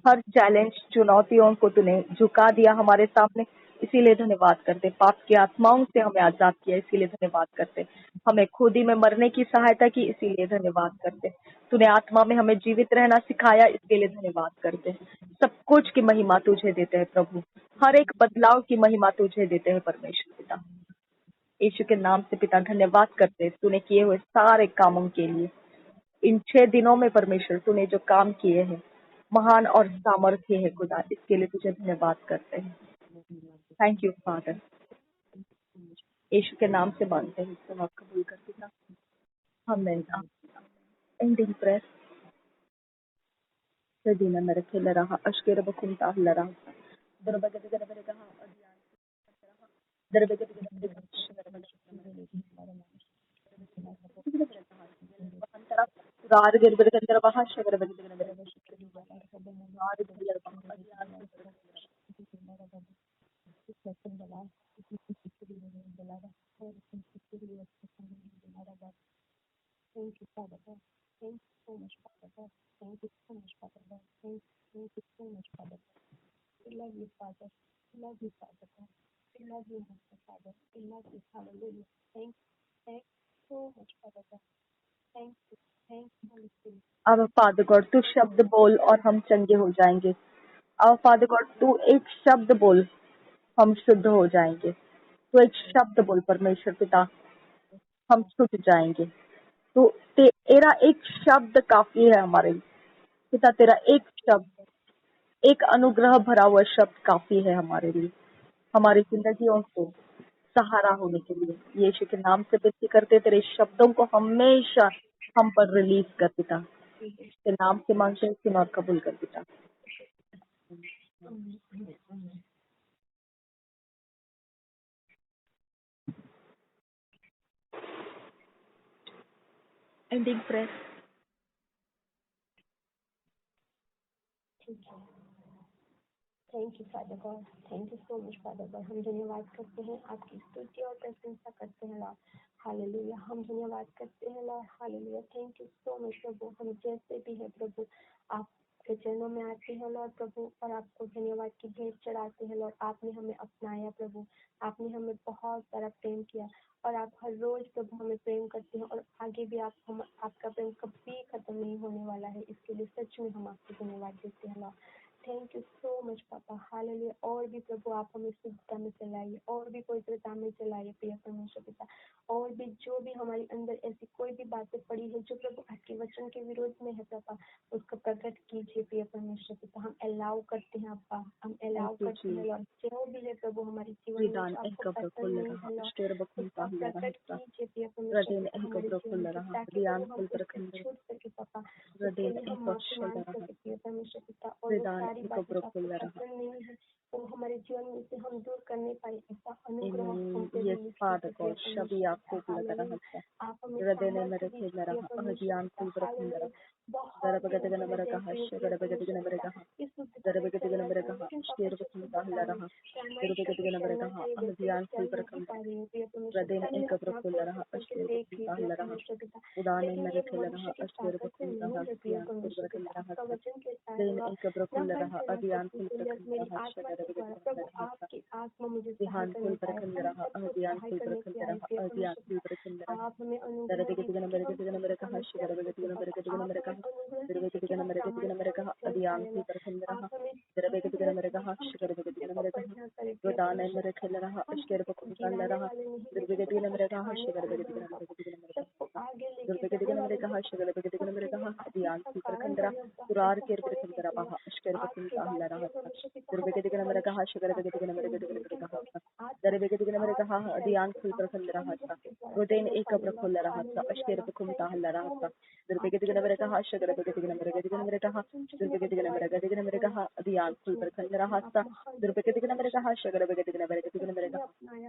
हर चैलेंज, चुनौतियों को तूने झुका दिया हमारे सामने, इसीलिए धन्यवाद करते। पाप की आत्माओं से हमें आजाद किया, इसीलिए धन्यवाद करते। हमें खुद ही में मरने की सहायता की, इसीलिए धन्यवाद करते। तूने आत्मा में हमें जीवित रहना सिखाया, इसके लिए धन्यवाद करते। सब कुछ की महिमा तुझे देते हैं प्रभु, हर एक बदलाव की महिमा तुझे देते हैं परमेश्वर पिता। यीशु के नाम से पिता धन्यवाद करते तूने किए हुए सारे कामों के लिए। इन 6 दिनों में परमेश्वर तूने जो काम किए हैं महान और सामर्थ्य है खुदा, इसके लिए तुझे धन्यवाद करते हैं। Thank you father. यीशु के नाम से मांगते हैं, सुन और कबूल कर पिता। आमीन। एंडिंग प्रेस सदीना मेरे खेल रहा अश्केर बकुंता हल रहा दरबगद गरबरे कहा अभियान दरबगद गरबरे रार गिरबरे कंदर बहा शगर बगद गरबरे रार गिरबरे बहा अभियान अब फादर गॉड तू शब्द बोल और हम चंगे हो जाएंगे। अब फादर गॉड तू एक शब्द बोल, हम शुद्ध हो जाएंगे। तू एक शब्द बोल परमेश्वर पिता, हम छूट जाएंगे। तो तेरा एक शब्द काफी है हमारे लिए पिता। तेरा एक शब्द, एक अनुग्रह भरा हुआ शब्द काफी है हमारे लिए, हमारी जिंदगियों को सहारा होने के लिए। यीशु के नाम से विनती करते, तेरे शब्दों को हमेशा हम पर रिलीज कर पिता। तेरे नाम से मांगते हैं, सुन और कबूल कर पिता। Ending press thank you father God, thank you so much father God. हम धन्यवाद करते हैं, आपकी स्तुति और प्रशंसा करते हैं लॉर्ड। हालेलुया, हम धन्यवाद करते हैं Lord. Hallelujah, thank you so much प्रभु। हम जैसे भी है प्रभु, आपके चरणों में आते हैं लॉर्ड प्रभु, और आपको धन्यवाद की भेंट चढ़ाते हैं लॉर्ड। आपने हमें अपनाया प्रभु, आपने हमें बहुत सारा प्रेम किया, और आप हर रोज प्रभु हमें प्रेम करते हैं, और आगे भी आपका प्रेम कभी खत्म नहीं होने वाला है। इसके लिए सच में हम आपको धन्यवाद देते हैं Lord. Thank you so much पापा। हालेलुया, और भी प्रभु आप हमें शुद्धता में चलाइए, और भी पवित्रता में चलाइए प्रिय परमेश्वर पिता। और भी जो भी हमारे अंदर ऐसी कोई भी बातें पड़ी है जो प्रभु आपके वचन के विरोध में है पापा, उसको प्रकट कीजिए प्रिय परमेश्वर पिता। हम अलाउ करते हैं अब्बा, हम अलाउ करते हैं लॉर्ड। जो भी है प्रभु हमारे जीवन में जो आपको पसंद नहीं है लॉर्ड, उसका प्रकट कीजिए प्रिय परमेश्वर पिता हमारे जीवन में, ताकि प्रभु हम उससे छूट सके पापा। उसके लिए हम माफी मांग सके प्रिय परमेश्वर पिता। और वो सारी बातें जो आपको पसंद नहीं है वो हमारे जीवन में से हम दूर कर नहीं पाए, ऐसा अनुग्रह हम पे रिलीज कीजिए। आप हमें सामर्थ्य दीजिए परमेश्वर पिता। हालेलुया, बहुत ही हमें देते हैं प्रिय परमेश्वर पिता। इस शुद्धता में चलना चाहिए, लेकिन पापा जो शुद्धता है प्रामाणिकता से चलना चाहिए, वैसे हम चल नहीं पा रहे हैं प्रिय परमेश्वर पिता। लेकिन अपना कोशिश करके देखिए प्रिय परमेश्वर पिता। लेकिन ये मनुष्य की ताकत से नहीं है प्रिय परमेश्वर पिता। आपका वचन कहता है न बल से न शक्ति से, मेरी आत्मा के द्वारा। प्रभु आपकी आत्मा मुझे सहाय करने पाए, हम सबको सहाय करने के आए प्रिय परमेश्वर पिता। आप हमें अनुग्रह दीजिए कि हम उस समस्या से बचे पापा। आप हमें अनुग्रह दीजिए कि हम प्रामाणिकता में चल पाए ना। आप हमें अनुग्रह दीजिए कि हम सत्य को परिधान करें प्रिय परमेश्वर पिता। हम किसी को गिराने वाले नहीं, लेकिन वो उठाने वाले हैं पापा। सबको आगे लेके जाने वाले हैं पापा। सबके लिए आशीष का कारण बने पापा। सब होने के लिए आपके बाद प्रिय परमेश्वर पिता हम अपने मनुष्य की ताकत से नहीं, लेकिन आज दरबे के दिगन मेरे कहा आपकी अभियान ताकत से, फुल आपके प्रखंड रहा अनुग्रह था के द्वारा Rodin Ekabrakulla Rahasa, Ashkera Kumta Halarasa, the Begatigana America, Sugar Begatigana America, the Begatigana America, the Yankul Berkandarahasa, the Begatigana America, Sugar Begatigana America,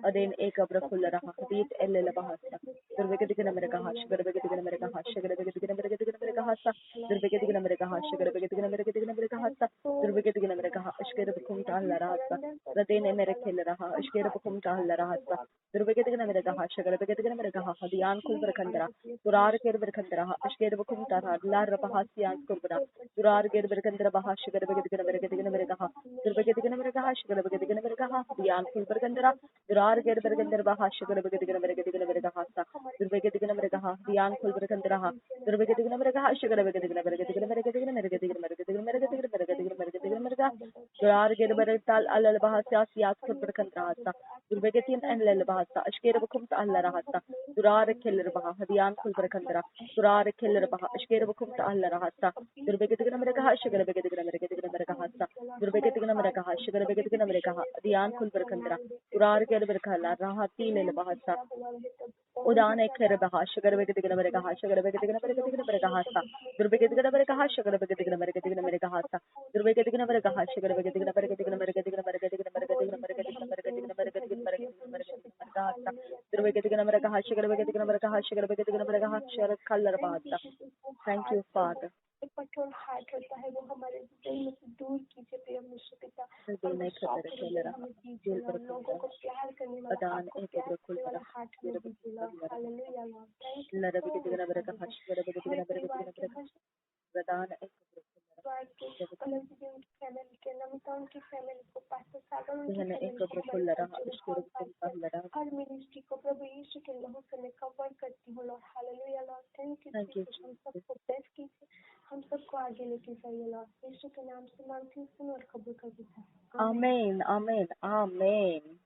Adin Ekabrakulla Raha, the Ella Bahasa, the Begatigana America, Sugar Begatigana America, Sugar Begatigana America Hasa, the Begatigana America, Sugar Begatigana America Hasa, the Begatigana America, Ashkera Kumta Halarasa, the Dane America Raha, Ashkera Kumta Halarasa. Durbegetigana America, Sugar Begatigana America, the Ankul Berkandra, Durar Gerberkandra, Ashkera Kumtara, Lara Bahasian Kurbra, Durar Gerberkandra Baha, Sugar Begatigana America, Durbegetigana America, Sugar Begatigana America, the Ankul Berkandra, Durar Gerberkandra Baha, Sugar Begatigana America, Durbegetigana America, the Ankul Berkandra, Durbegetigana America, Sugar Begatigana America, Durar Gerbertal Al Bahasias Kurberkandra, Durbegetin and Lelbahasa, Ashkerabakum to Allarahasa, Durara Killer Baha, Hadian Kulbrakandra, Durara Killer Baha, Ashkerabakum to Allarahasa, Durbegetin America, Sugar Begatin America Hasa, Durbegetin America, Sugar Begatin America, Dian Kulbrakandra, Durara Kerberkala, Rahati Lelbahasa, Udana Kerabaha, Sugar Begatin America, Sugar Begatin America Hasa, Durbegetin America, Sugar Begatin America Hasa, Durbegetin America, Sugar Begatin Thank you, Father. कठोर हाथ होता है वो हमारे दिल में से दूर कीजिए प्रिय परमेश्वर पिता, लोगों को प्यार करने वाला आपको प्यार करने वाला हाथ में दीजिए Lord, hallelujah Lord, thank you family के नमिता उनकी फैमिली को पास्टर सागर हर मिनिस्ट्री को प्रभु यीशु के लहू से मैं कवर करती हूँ Lord, hallelujah Lord, thank you, हम सबको ब्लेस कीजिए, हम सबको आगे लेके जाइए लॉर्ड, यीशु के नाम से मांगती हूँ, सुनो और कबूल कर दीजिए, आमीन आमीन आमीन।